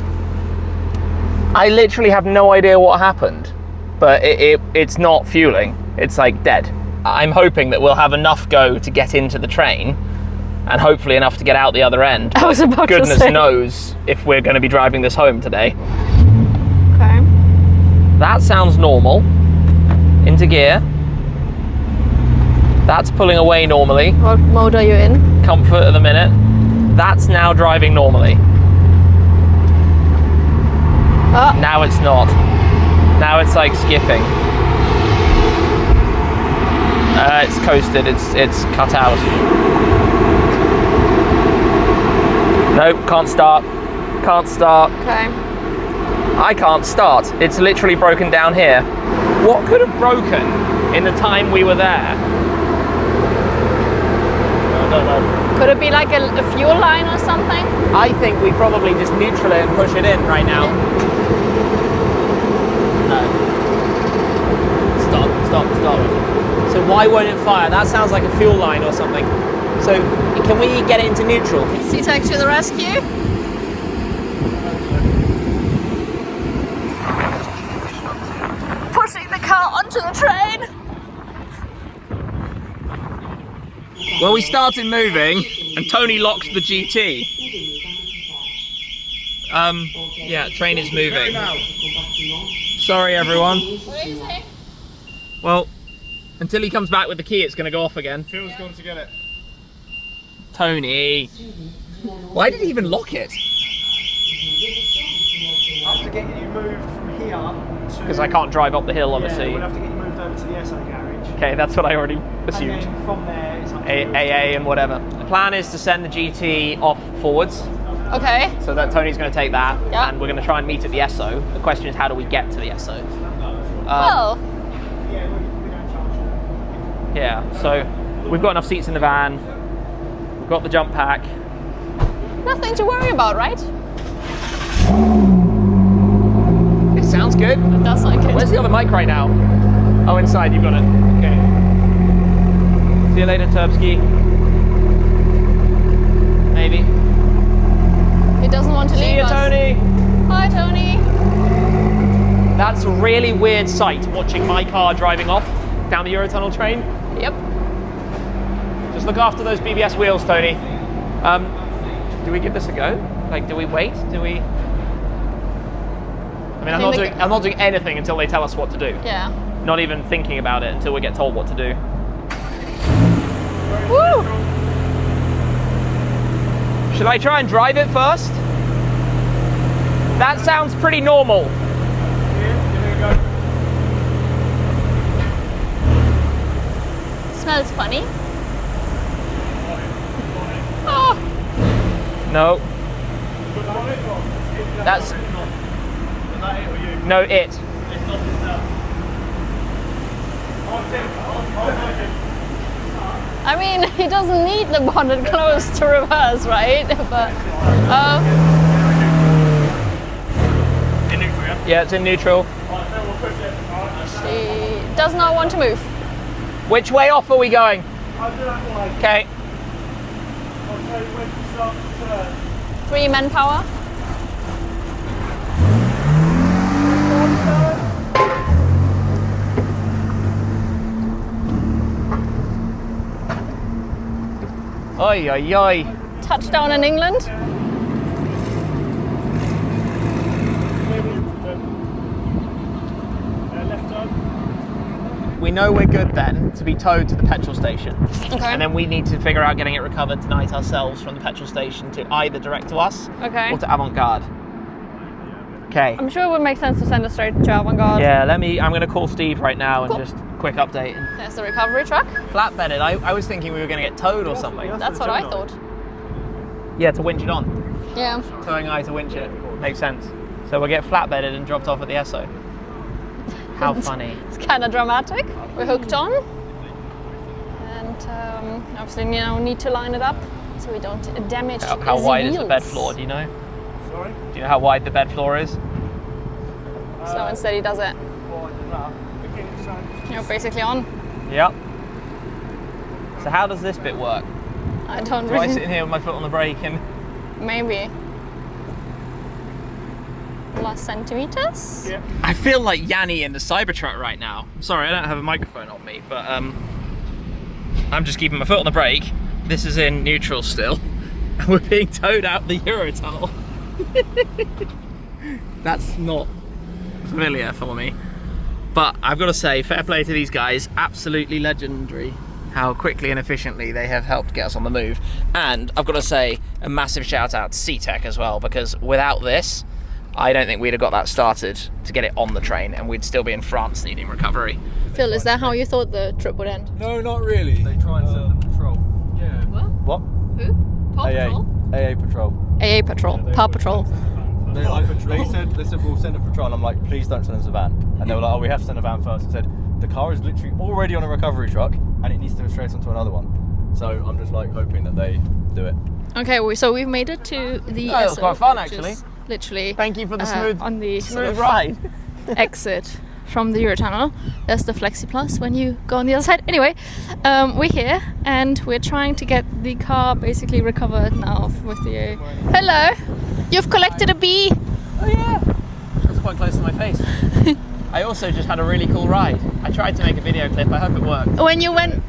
Speaker 2: I literally have no idea what happened, but it's not fueling. It's like dead. I'm hoping that we'll have enough go to get into the train and hopefully enough to get out the other end.
Speaker 5: I was about to
Speaker 2: Goodness
Speaker 5: say.
Speaker 2: knows if we're going to be driving this home today.
Speaker 5: Okay.
Speaker 2: That sounds normal. Into gear. That's pulling away normally.
Speaker 5: What mode are you in?
Speaker 2: Comfort at the minute. That's now driving normally.
Speaker 5: Oh,
Speaker 2: Now it's not. Now it's like skipping. It's coasted. It's cut out. Nope, can't start. Can't start.
Speaker 5: okay.
Speaker 2: I can't start. It's literally broken down here. What could have broken in the time we were there? I don't know.
Speaker 5: Could it be like a fuel line or something?
Speaker 2: I think we probably just neutral it and push it in right now. No. Stop. So why won't it fire? That sounds like a fuel line or something. So can we get it into neutral?
Speaker 5: C-Tech to the rescue. Pushing the car onto the train.
Speaker 2: Well, we started moving and Tony locked the GT. Yeah, train is moving. Sorry, everyone.
Speaker 5: What did you say?
Speaker 2: Well, until he comes back with the key, it's going to go off again.
Speaker 3: Phil's gone to get it.
Speaker 2: Tony. Why did he even lock it?
Speaker 7: After getting you moved from here to...
Speaker 2: Because I can't drive up the hill, obviously.
Speaker 7: Yeah, we'll have to get you moved over to the SO garage.
Speaker 2: Okay, that's what I already
Speaker 7: And
Speaker 2: assumed.
Speaker 7: then from there, it's up to you.
Speaker 2: AA and whatever. The plan is to send the GT off forwards,
Speaker 5: Okay.
Speaker 2: so that Tony's going to take that,
Speaker 5: Yeah.
Speaker 2: and we're going to try and meet at the SO. The question is, how do we get to the SO?
Speaker 5: Well,
Speaker 7: Yeah, we don't charge you.
Speaker 2: Yeah, so we've got enough seats in the van. We've got the jump pack.
Speaker 5: nothing to worry about, right?
Speaker 2: It sounds good.
Speaker 5: It does like it.
Speaker 2: Where's the other mic right now? Oh, inside, you've got it. Okay. See you later, Turbsky. Maybe.
Speaker 5: He doesn't want to
Speaker 2: See
Speaker 5: leave
Speaker 2: you,
Speaker 5: us.
Speaker 2: Tony.
Speaker 5: Hi, Tony.
Speaker 2: That's a really weird sight, watching my car driving off down the Eurotunnel train.
Speaker 5: Yep.
Speaker 2: Just look after those BBS wheels, Tony. Do we give this a go? Like, do we wait? Do we? I mean, I'm not doing anything until they tell us what to do.
Speaker 5: Yeah.
Speaker 2: Not even thinking about it until we get told what to do.
Speaker 5: Woo!
Speaker 2: Should I try and drive it first? That sounds pretty normal.
Speaker 5: Smells funny. Oh,
Speaker 2: No. That's... No, it.
Speaker 5: I mean, he doesn't need the bonnet closed to reverse, right? But
Speaker 2: Yeah, it's in neutral.
Speaker 5: she does not want to move.
Speaker 2: Which way off are we going? Okay.
Speaker 5: 3 manpower.
Speaker 2: Oi, oi, oi.
Speaker 5: Touchdown in England.
Speaker 3: Left turn.
Speaker 2: We know we're good then to be towed to the petrol station.
Speaker 5: Okay.
Speaker 2: And then we need to figure out getting it recovered tonight ourselves from the petrol station to either direct to us
Speaker 5: Okay.
Speaker 2: or to Avant-Garde. Okay.
Speaker 5: I'm sure it would make sense to send us straight to Avant-Garde.
Speaker 2: Yeah, I'm going to call Steve right now and just quick update.
Speaker 5: There's the recovery truck.
Speaker 2: Flatbedded. I was thinking we were going to get towed or something.
Speaker 5: That's what I thought.
Speaker 2: Yeah, to winch it on.
Speaker 5: Yeah.
Speaker 2: Towing eye to winch it. Makes sense. So we'll get flatbedded and dropped off at the Esso. How funny.
Speaker 5: It's kind of dramatic. We're hooked on. And obviously now need to line it up so we don't damage
Speaker 2: How
Speaker 5: the
Speaker 2: wide
Speaker 5: wheels.
Speaker 2: is the bed floor, do you know?
Speaker 7: Sorry?
Speaker 2: Do you know how wide the bed floor is?
Speaker 5: So instead he does it. You're basically on.
Speaker 2: Yep. So how does this bit work?
Speaker 5: I don't
Speaker 2: Do I
Speaker 5: really...
Speaker 2: sit in here with my foot on the brake and...
Speaker 5: Maybe. Last centimeters?
Speaker 7: Yeah.
Speaker 2: I feel like Yanni in the Cybertruck right now. I'm sorry, I don't have a microphone on me, but I'm just keeping my foot on the brake. This is in neutral still. And we're being towed out the Eurotunnel. That's not familiar for me. But I've got to say, fair play to these guys, absolutely legendary how quickly and efficiently they have helped get us on the move. And I've got to say, a massive shout out to C-Tech as well, because without this, I don't think we'd have got that started to get it on the train, and we'd still be in France needing recovery.
Speaker 5: Phil, is that how you thought the trip would end?
Speaker 4: No, not really. They try and set them patrol. Yeah.
Speaker 5: What?
Speaker 1: What?
Speaker 5: Who? Paw Patrol?
Speaker 1: AA Patrol.
Speaker 5: AA Patrol. Paw Patrol.
Speaker 1: They said we'll send a patrol, and I'm like, please don't send us a van. And they were like, oh, we have to send a van first. I said, the car is literally already on a recovery truck, and it needs to go straight onto another one. So I'm just like hoping that they do it.
Speaker 5: Okay, so we've made it to the
Speaker 2: Oh, it was
Speaker 5: Esso,
Speaker 2: quite fun,
Speaker 5: which
Speaker 2: actually.
Speaker 5: is Literally.
Speaker 2: Thank you for the
Speaker 5: on the sort of
Speaker 2: ride.
Speaker 5: exit from the Eurotunnel. There's the Flexi Plus when you go on the other side. Anyway, we're here and we're trying to get the car basically recovered now with the... Hello! You've collected a bee!
Speaker 2: Oh yeah, that's quite close to my face. I also just had a really cool ride. I tried to make a video clip, I hope it worked.
Speaker 5: When you went...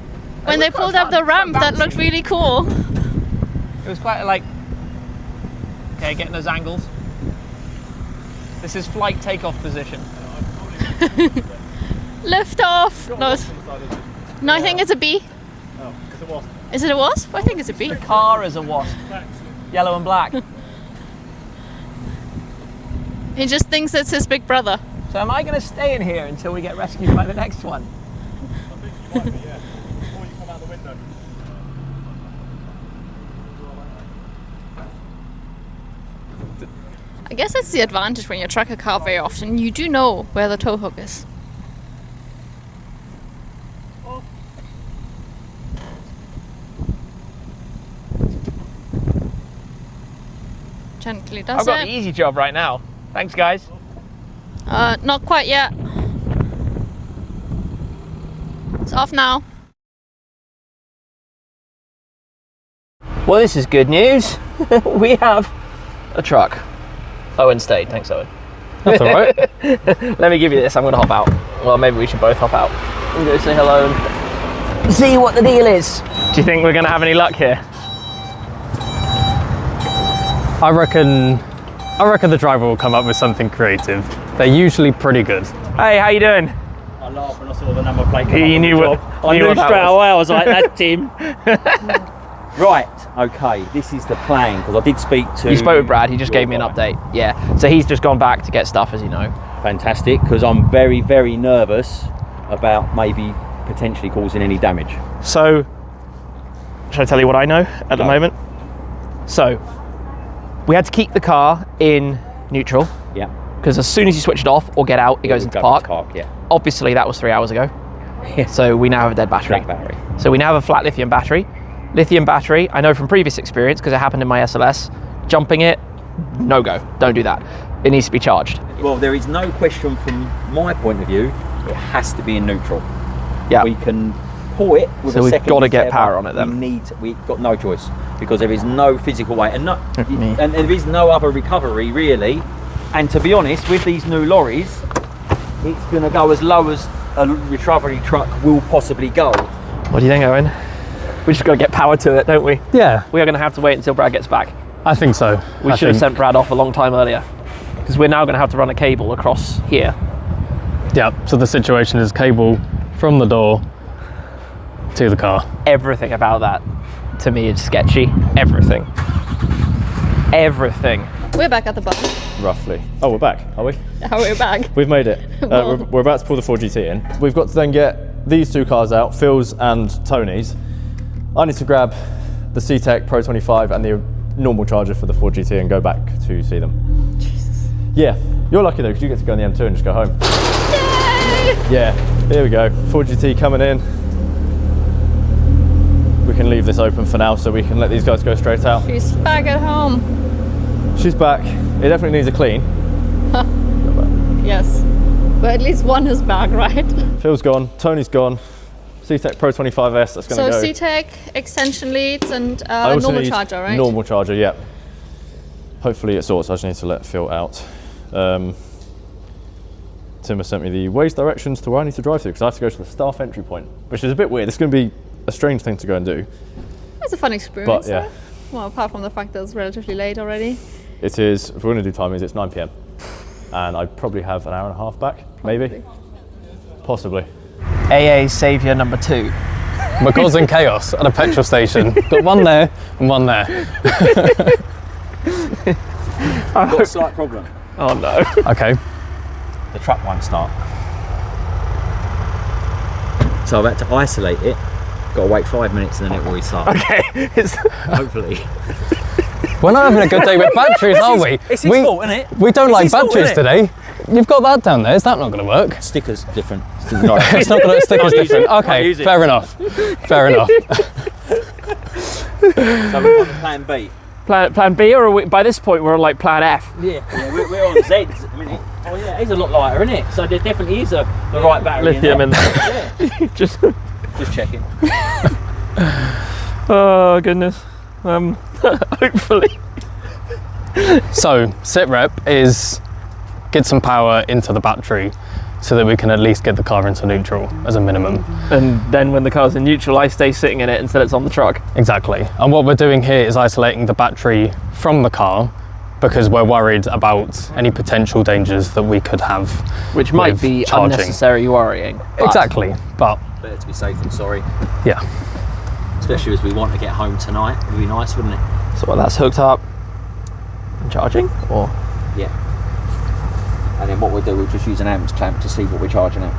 Speaker 5: When they pulled up the ramp, that looked really cool.
Speaker 2: It was quite like... Okay, getting those angles. This is flight takeoff position.
Speaker 5: Lift off! No, I think it's a bee.
Speaker 1: Oh, it's a wasp.
Speaker 5: Is it a wasp? I think it's a bee.
Speaker 2: The car is a wasp. Yellow and black.
Speaker 5: He just thinks it's his big brother.
Speaker 2: So am I going to stay in here until we get rescued by the next one?
Speaker 1: I think you might be, yeah. Before you come out the window.
Speaker 5: I guess that's the advantage when you truck a car very often. You do know where the tow hook is. Gently does
Speaker 2: I've got
Speaker 5: it.
Speaker 2: the easy job right now. Thanks, guys.
Speaker 5: Not quite yet. It's off now.
Speaker 2: Well, this is good news. We have a truck. Owen stayed. Thanks, Owen.
Speaker 4: That's all right.
Speaker 2: Let me give you this. I'm going to hop out. Well, maybe we should both hop out. We'll go say hello and see what the deal is. Do you think we're going to have any luck here?
Speaker 4: I reckon the driver will come up with something creative. They're usually pretty good.
Speaker 2: Hey, how you doing?
Speaker 8: I laughed when I saw the number plate.
Speaker 2: You knew what?
Speaker 8: I knew straight away. I was like, "That's Tim."
Speaker 6: Right, okay, this is the plan, because I did speak to...
Speaker 2: You spoke with Brad, he just gave me an update. Yeah, so he's just gone back to get stuff, as you know.
Speaker 6: Fantastic, because I'm very, very nervous about maybe potentially causing any damage.
Speaker 2: So, should I tell you what I know at the moment? So, we had to keep the car in neutral,
Speaker 6: Yeah.
Speaker 2: because as soon as you switch it off or get out, it goes into park.
Speaker 6: Yeah.
Speaker 2: Obviously, that was 3 hours ago. So we now have a dead battery.
Speaker 6: Flat battery.
Speaker 2: So we now have a flat lithium battery. Lithium battery, I know from previous experience, because it happened in my SLS, jumping it, no go, don't do that. It needs to be charged.
Speaker 6: Well, there is no question from my point of view, it has to be in neutral.
Speaker 2: Yeah.
Speaker 6: We can pull it with
Speaker 2: So
Speaker 6: a
Speaker 2: we've
Speaker 6: second.
Speaker 2: gotta get power on it then.
Speaker 6: We've got no choice, because there is no physical way, and
Speaker 2: Me.
Speaker 6: and there is no other recovery really. And to be honest, with these new lorries, it's going to go as low as a recovery truck will possibly go.
Speaker 2: What do you think, Owen? We just got to get power to it, don't we?
Speaker 4: Yeah,
Speaker 2: We are going to have to wait until Brad gets back.
Speaker 4: I think so.
Speaker 2: We
Speaker 4: I
Speaker 2: should have
Speaker 4: think-
Speaker 2: sent Brad off a long time earlier, because we're now going to have to run a cable across here.
Speaker 4: Yeah, so the situation is cable from the door to the car.
Speaker 2: Everything about that to me is sketchy. Everything. Everything.
Speaker 5: We're back at the bar.
Speaker 1: Roughly. Oh, we're back, are we?
Speaker 5: How are we back?
Speaker 1: We've made it.
Speaker 5: Well.
Speaker 1: We're about to pull the 4GT in. We've got to then get these two cars out, Phil's and Tony's. I need to grab the C-Tech Pro 25 and the normal charger for the 4GT and go back to see them.
Speaker 5: Jesus.
Speaker 1: Yeah, you're lucky though, because you get to go on the M2 and just go home.
Speaker 5: Yay!
Speaker 1: Yeah, here we go. 4GT coming in. We can leave this open for now so we can let these guys go straight out.
Speaker 5: She's back at home.
Speaker 1: She's back. It definitely needs a clean.
Speaker 5: Yes. But at least one is back, right?
Speaker 1: Phil's gone, Tony's gone. C-Tech Pro 25S, that's going to
Speaker 5: So
Speaker 1: go.
Speaker 5: C-Tech, extension leads, and
Speaker 1: I also
Speaker 5: normal
Speaker 1: need
Speaker 5: charger, right?
Speaker 1: Normal charger, yeah. Hopefully it sorts. I just need to let Phil out. Tim has sent me the Waze directions to where I need to drive through because I have to go to the staff entry point, which is a bit weird. It's going to be a strange thing to go and do.
Speaker 5: It's a fun experience.
Speaker 1: But yeah.
Speaker 5: Though. Well, apart from the fact that it's relatively late already.
Speaker 1: It is, if we're going to do timings, it's 9 PM. And I probably have an hour and a half back, maybe? Possibly.
Speaker 2: AA saviour number 2.
Speaker 4: We're causing chaos at a petrol station. Got one there and one there.
Speaker 6: I've got a slight problem.
Speaker 2: Oh no.
Speaker 4: Okay.
Speaker 6: The truck won't start. So I've had to isolate it. Got to wait 5 minutes and then it will restart.
Speaker 2: Okay.
Speaker 6: Hopefully.
Speaker 4: We're not having a good day with batteries, are we?
Speaker 6: It's his fault, isn't it?
Speaker 4: We don't
Speaker 6: It's
Speaker 4: like
Speaker 6: his fault,
Speaker 4: batteries
Speaker 6: innit?
Speaker 4: today. You've got that down there. Is that not going to work?
Speaker 6: Stickers different.
Speaker 4: It's not going to stick as
Speaker 6: Can't use
Speaker 4: different.
Speaker 6: it. Can't
Speaker 4: Okay,
Speaker 6: use it.
Speaker 4: fair enough. Fair enough.
Speaker 6: So we're on the plan B.
Speaker 2: Plan B, or are we, by this point we're on like plan F?
Speaker 6: Yeah, we're on Z at the minute. Oh yeah, it's a lot lighter, isn't it? So there definitely is the right battery
Speaker 2: Lithium in there.
Speaker 6: Yeah.
Speaker 2: Just.
Speaker 6: Just checking.
Speaker 2: Oh goodness. Hopefully.
Speaker 4: So, sit rep is get some power into the battery so that we can at least get the car into neutral as a minimum.
Speaker 2: And then when the car's in neutral, I stay sitting in it until it's on the truck.
Speaker 4: Exactly. And what we're doing here is isolating the battery from the car because we're worried about any potential dangers that we could have.
Speaker 2: Which might
Speaker 4: with
Speaker 2: be
Speaker 4: charging.
Speaker 2: unnecessary worrying. but-
Speaker 4: Exactly, but
Speaker 6: Better to be safe than sorry.
Speaker 4: yeah.
Speaker 6: Especially as we want to get home tonight. It would be nice, wouldn't it?
Speaker 2: So well, that's hooked up and charging, or?
Speaker 6: Yeah. And then what we'll do, we'll just use an amps clamp to see what we're charging at.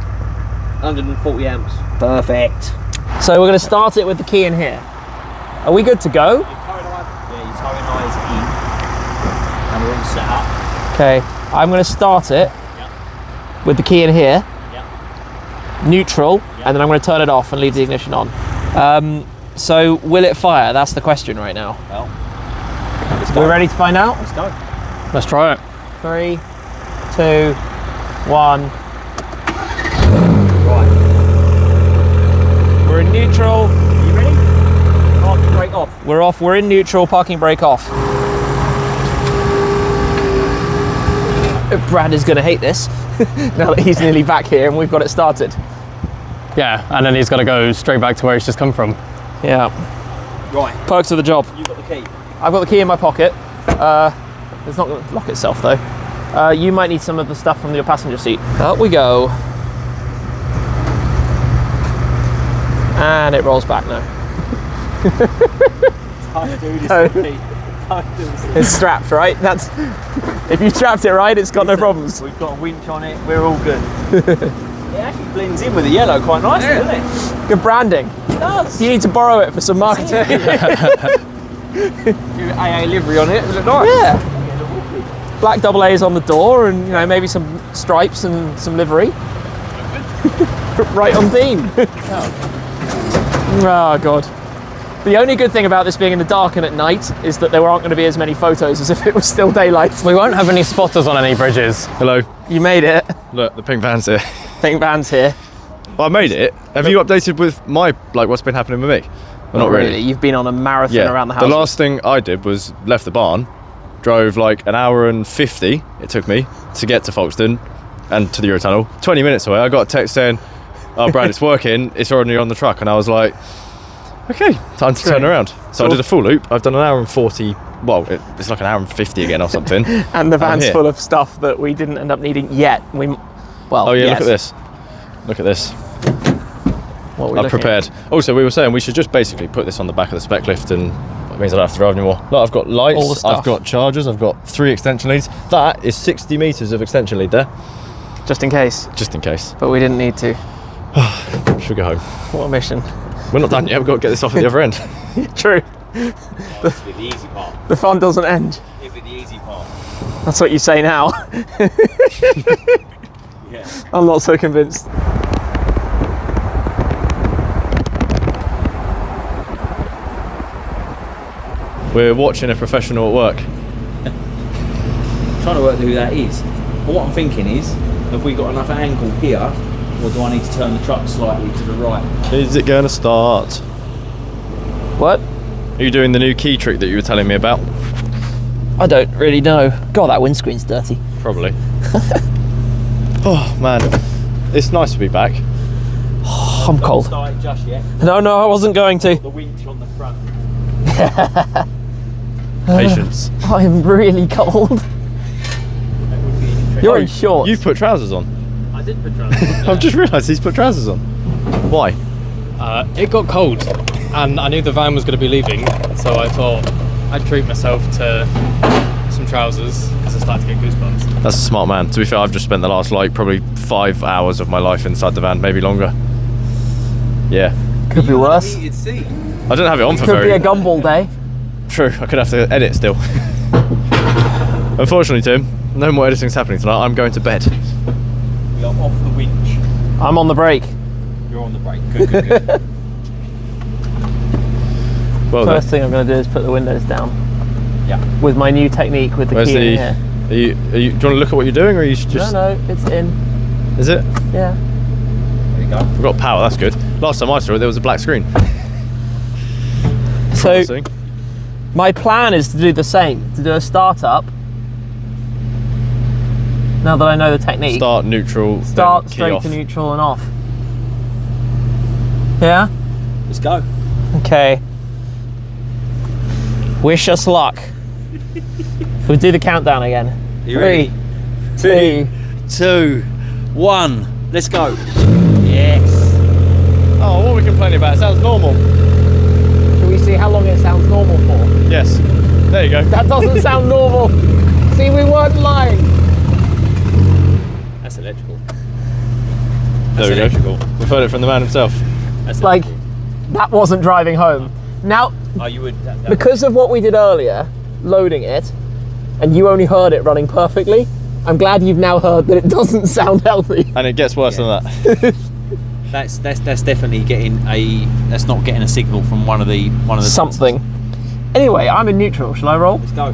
Speaker 6: 140 amps. Perfect.
Speaker 2: So we're going to start it with the key in here. Are we good to go?
Speaker 6: Yeah, your towing eye is in. And we're all set up.
Speaker 2: Okay, I'm going to start it with the key in here, neutral, and then I'm going to turn it off and leave the ignition on. So will it fire? That's the question right now.
Speaker 6: Well, let's go.
Speaker 2: We're ready to find out?
Speaker 6: Let's go.
Speaker 4: Let's try it.
Speaker 2: 3, 2, 1.
Speaker 6: Right.
Speaker 2: We're in neutral.
Speaker 6: Are you ready? Parking brake off.
Speaker 2: We're off. We're in neutral. Parking brake off. Brad is going to hate this now that he's nearly back here and we've got it started.
Speaker 4: Yeah, and then he's got to go straight back to where he's just come from.
Speaker 2: Yeah.
Speaker 6: Right.
Speaker 2: Perks of the job.
Speaker 6: You've got the key.
Speaker 2: I've got the key in my pocket. It's not going to lock itself though. You might need some of the stuff from your passenger seat. Up we go. And it rolls back now.
Speaker 6: Can't do this.
Speaker 2: Oh.
Speaker 6: Key. Can't do this.
Speaker 2: It's strapped, right? That's if you strapped it right, it's got no problems.
Speaker 6: We've got a winch on it. We're all good. It actually blends in with the yellow quite nicely, doesn't it?
Speaker 2: Good branding.
Speaker 6: It does.
Speaker 2: You need to borrow it for some marketing.
Speaker 6: Do AA livery on it. Does it look nice?
Speaker 2: Yeah. Black double A's on the door, and maybe some stripes and some livery. Right on theme. Oh god. The only good thing about this being in the dark and at night is that there aren't going to be as many photos as if it was still daylight.
Speaker 4: We won't have any spotters on any bridges.
Speaker 1: Hello.
Speaker 2: You made it.
Speaker 1: Look, the pink van's here.
Speaker 2: Pink van's here.
Speaker 1: Well, I made it. Have you updated with my, what's been happening with me? Well, not really.
Speaker 2: You've been on a marathon around the house.
Speaker 1: The last thing I did was left the barn, drove like an hour and 50 it took me to get to Folkestone and to the Eurotunnel. 20 minutes away, I got a text saying, oh Brad, it's working, it's already on the truck. And I was like, okay, time to turn around. So I did a full loop. I've done an hour and 40, well, it's like an hour and 50 again or something.
Speaker 2: And the van's full of stuff that we didn't end up needing yet.
Speaker 1: Oh yeah,
Speaker 2: yes.
Speaker 1: look at this. Look at this.
Speaker 2: What we
Speaker 1: I've prepared. Also, we were saying we should just basically put this on the back of the spec lift, and that means I don't have to drive anymore. Look, I've got
Speaker 2: All the
Speaker 1: lights,
Speaker 2: stuff.
Speaker 1: I've got chargers, I've got 3 extension leads. That is 60 metres of extension lead there,
Speaker 2: Just in case.
Speaker 1: just in case.
Speaker 2: But we didn't need to.
Speaker 1: Should we go home?
Speaker 2: What a mission.
Speaker 1: We're not done yet, we've got to get this off at the other end.
Speaker 2: True.
Speaker 6: This will be the easy part.
Speaker 2: The fun doesn't end.
Speaker 6: It'll be the easy part.
Speaker 2: That's what you say now.
Speaker 6: Yeah.
Speaker 2: I'm not so convinced.
Speaker 1: We're watching a professional at work.
Speaker 6: Trying to work out who that is. But what I'm thinking is, have we got enough angle here, or do I need to turn the truck slightly to the right?
Speaker 1: Is it going to start?
Speaker 2: What?
Speaker 1: Are you doing the new key trick that you were telling me about?
Speaker 2: I don't really know. God, that windscreen's dirty.
Speaker 1: Probably. Oh man, it's nice to be back.
Speaker 2: I'm cold.
Speaker 6: Don't start it just yet.
Speaker 2: No, I wasn't going to.
Speaker 6: The winch on the front.
Speaker 1: Patience.
Speaker 2: I'm really cold. You're in shorts.
Speaker 1: You've put trousers on.
Speaker 4: I did put trousers on.
Speaker 1: I've just realised he's put trousers on. Why?
Speaker 4: It got cold, and I knew the van was going to be leaving, so I thought I'd treat myself to some trousers because I started to get goosebumps.
Speaker 1: That's a smart man. To be fair, I've just spent the last probably 5 hours of my life inside the van, maybe longer. Yeah.
Speaker 2: Could be worse.
Speaker 6: Heated seat.
Speaker 1: I don't have it on for
Speaker 2: Could be
Speaker 1: very.
Speaker 2: a gumball day.
Speaker 1: True. I could have to edit still. Unfortunately, Tim, no more editing's happening tonight. I'm going to bed.
Speaker 6: We are off the winch.
Speaker 2: I'm on the brake.
Speaker 6: You're on the brake. Good, good, good.
Speaker 1: Well
Speaker 2: First
Speaker 1: then.
Speaker 2: thing I'm going to do is put the windows down.
Speaker 6: Yeah.
Speaker 2: With my new technique with the
Speaker 1: Where's
Speaker 2: key
Speaker 1: the?
Speaker 2: in here.
Speaker 1: Are you? Do you want to look at what you're doing, or are you just?
Speaker 2: No, it's in.
Speaker 1: Is it?
Speaker 2: Yeah.
Speaker 6: There you go.
Speaker 1: We've got power. That's good. Last time I saw it, there was a black screen.
Speaker 2: So
Speaker 1: Promising.
Speaker 2: my plan is to do the same. To do a startup. Now that I know the technique.
Speaker 1: Start neutral.
Speaker 2: Start
Speaker 1: then key
Speaker 2: straight
Speaker 1: off.
Speaker 2: to neutral and off. Yeah?
Speaker 6: Let's go.
Speaker 2: Okay. Wish us luck. We'll do the countdown again.
Speaker 6: You ready?
Speaker 2: 3,
Speaker 6: 2, 1. Let's go. Yes.
Speaker 1: Oh, what are we complaining about? It sounds normal.
Speaker 2: Can we see how long it sounds normal for?
Speaker 1: Yes. There you go.
Speaker 2: That doesn't sound normal. See, we weren't lying.
Speaker 6: That's electrical.
Speaker 1: There we go. We've heard it from the man himself.
Speaker 6: That's
Speaker 2: Like,
Speaker 6: electrical.
Speaker 2: that wasn't driving home. Now,
Speaker 6: Oh, you would. That
Speaker 2: because of what we did earlier, loading it, and you only heard it running perfectly, I'm glad you've now heard that it doesn't sound healthy.
Speaker 1: And it gets worse than that.
Speaker 6: that's definitely getting a. That's not getting a signal from one of the.
Speaker 2: Something. Anyway, I'm in neutral. Shall I roll?
Speaker 6: Let's go.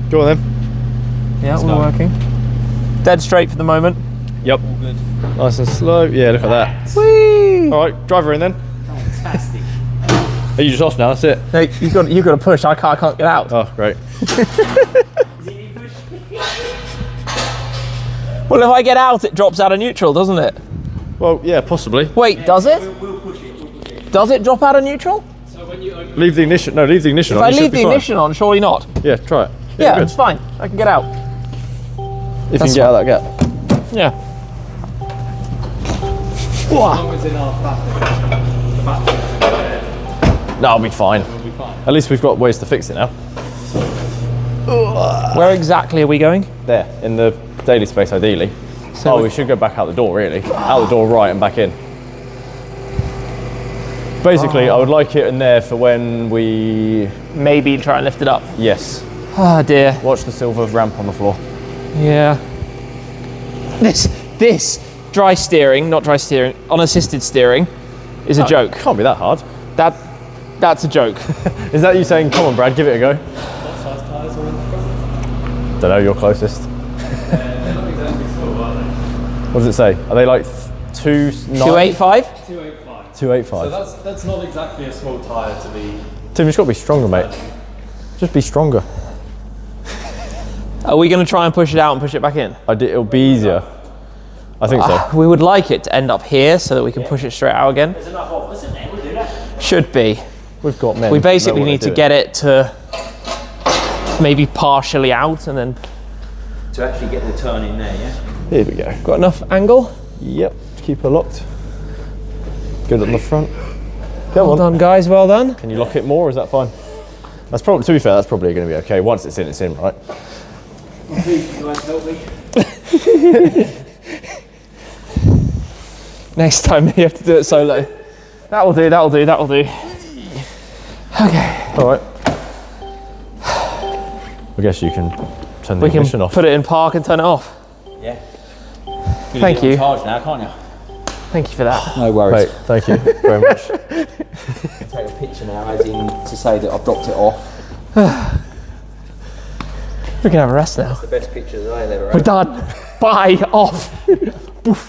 Speaker 1: Go on then.
Speaker 2: Yeah,
Speaker 6: Let's
Speaker 2: all
Speaker 6: go.
Speaker 2: working. Dead straight for the moment.
Speaker 1: Yep.
Speaker 6: All good.
Speaker 1: Nice and slow. Yeah, look at that.
Speaker 2: Whee!
Speaker 1: All right, driver in then.
Speaker 6: Fantastic.
Speaker 1: Are you just off now? That's it.
Speaker 2: No, you got to push. I can't get out.
Speaker 1: Oh, great.
Speaker 2: Well, if I get out, it drops out of neutral, doesn't it?
Speaker 1: Well, yeah, possibly.
Speaker 2: Wait, does it?
Speaker 6: We'll push it.
Speaker 2: Does it drop out of neutral?
Speaker 1: Leave the ignition. No, leave the ignition
Speaker 2: If
Speaker 1: on.
Speaker 2: I
Speaker 1: You should
Speaker 2: leave
Speaker 1: be
Speaker 2: the
Speaker 1: fine.
Speaker 2: ignition on, surely not.
Speaker 1: Yeah, try it.
Speaker 2: Yeah,
Speaker 1: you're
Speaker 2: it's fine. I can get out.
Speaker 1: good. If you can get out of that gap.
Speaker 2: Yeah.
Speaker 1: No, I'll be fine. At least we've got ways to fix it now.
Speaker 2: Where exactly are we going?
Speaker 1: There, in the daily space, ideally.
Speaker 2: So
Speaker 1: We should go back out the door, really. Out the door, right, and back in. Basically, I would like it in there for when we...
Speaker 2: maybe try and lift it up.
Speaker 1: Yes.
Speaker 2: Oh dear.
Speaker 1: Watch the silver ramp on the floor.
Speaker 2: Yeah. This dry steering, not dry steering, unassisted steering, is a joke.
Speaker 1: Can't be that hard.
Speaker 2: That's a joke.
Speaker 1: Is that you saying, come on, Brad, give it a go? Don't know, you're closest. What does it say? Are they like
Speaker 2: 285?
Speaker 1: 285.
Speaker 4: That's not exactly a small tyre to be.
Speaker 1: Tim, you've got to be stronger, mate. Just be stronger.
Speaker 2: Are we going to try and push it out and push it back in?
Speaker 1: It'll be easier. I think so.
Speaker 2: We would like it to end up here so that we can push it straight out again.
Speaker 6: There's enough of us in there. We'll do that.
Speaker 2: Should be.
Speaker 1: We've got men.
Speaker 2: We
Speaker 1: who
Speaker 2: basically
Speaker 1: know what
Speaker 2: need
Speaker 1: they're
Speaker 2: to get it to maybe partially out and then
Speaker 6: To actually get the turn in there, yeah?
Speaker 1: doing. Here we go.
Speaker 2: got enough angle.
Speaker 1: Yep, keep her locked. Good on the front.
Speaker 2: Well done, guys. Well done.
Speaker 1: Can you lock it more, or is that fine? That's probably, to be fair, that's probably going to be okay. Once it's in, right?
Speaker 6: You won't help me.
Speaker 2: Next time you have to do it solo. That'll do, that'll do, that'll do. Okay.
Speaker 1: All right. I guess you can turn the
Speaker 2: We can
Speaker 1: ignition off.
Speaker 2: put it in park and turn it off.
Speaker 6: Yeah.
Speaker 2: Thank you.
Speaker 6: Charge now, can't you?
Speaker 2: Thank you for that.
Speaker 6: No worries.
Speaker 1: Great, thank you very much.
Speaker 6: Take a picture now, as in to say that I've dropped it off.
Speaker 2: We can have a rest now.
Speaker 6: The best picture that I've ever
Speaker 2: We're done. Bye. Off. Boof.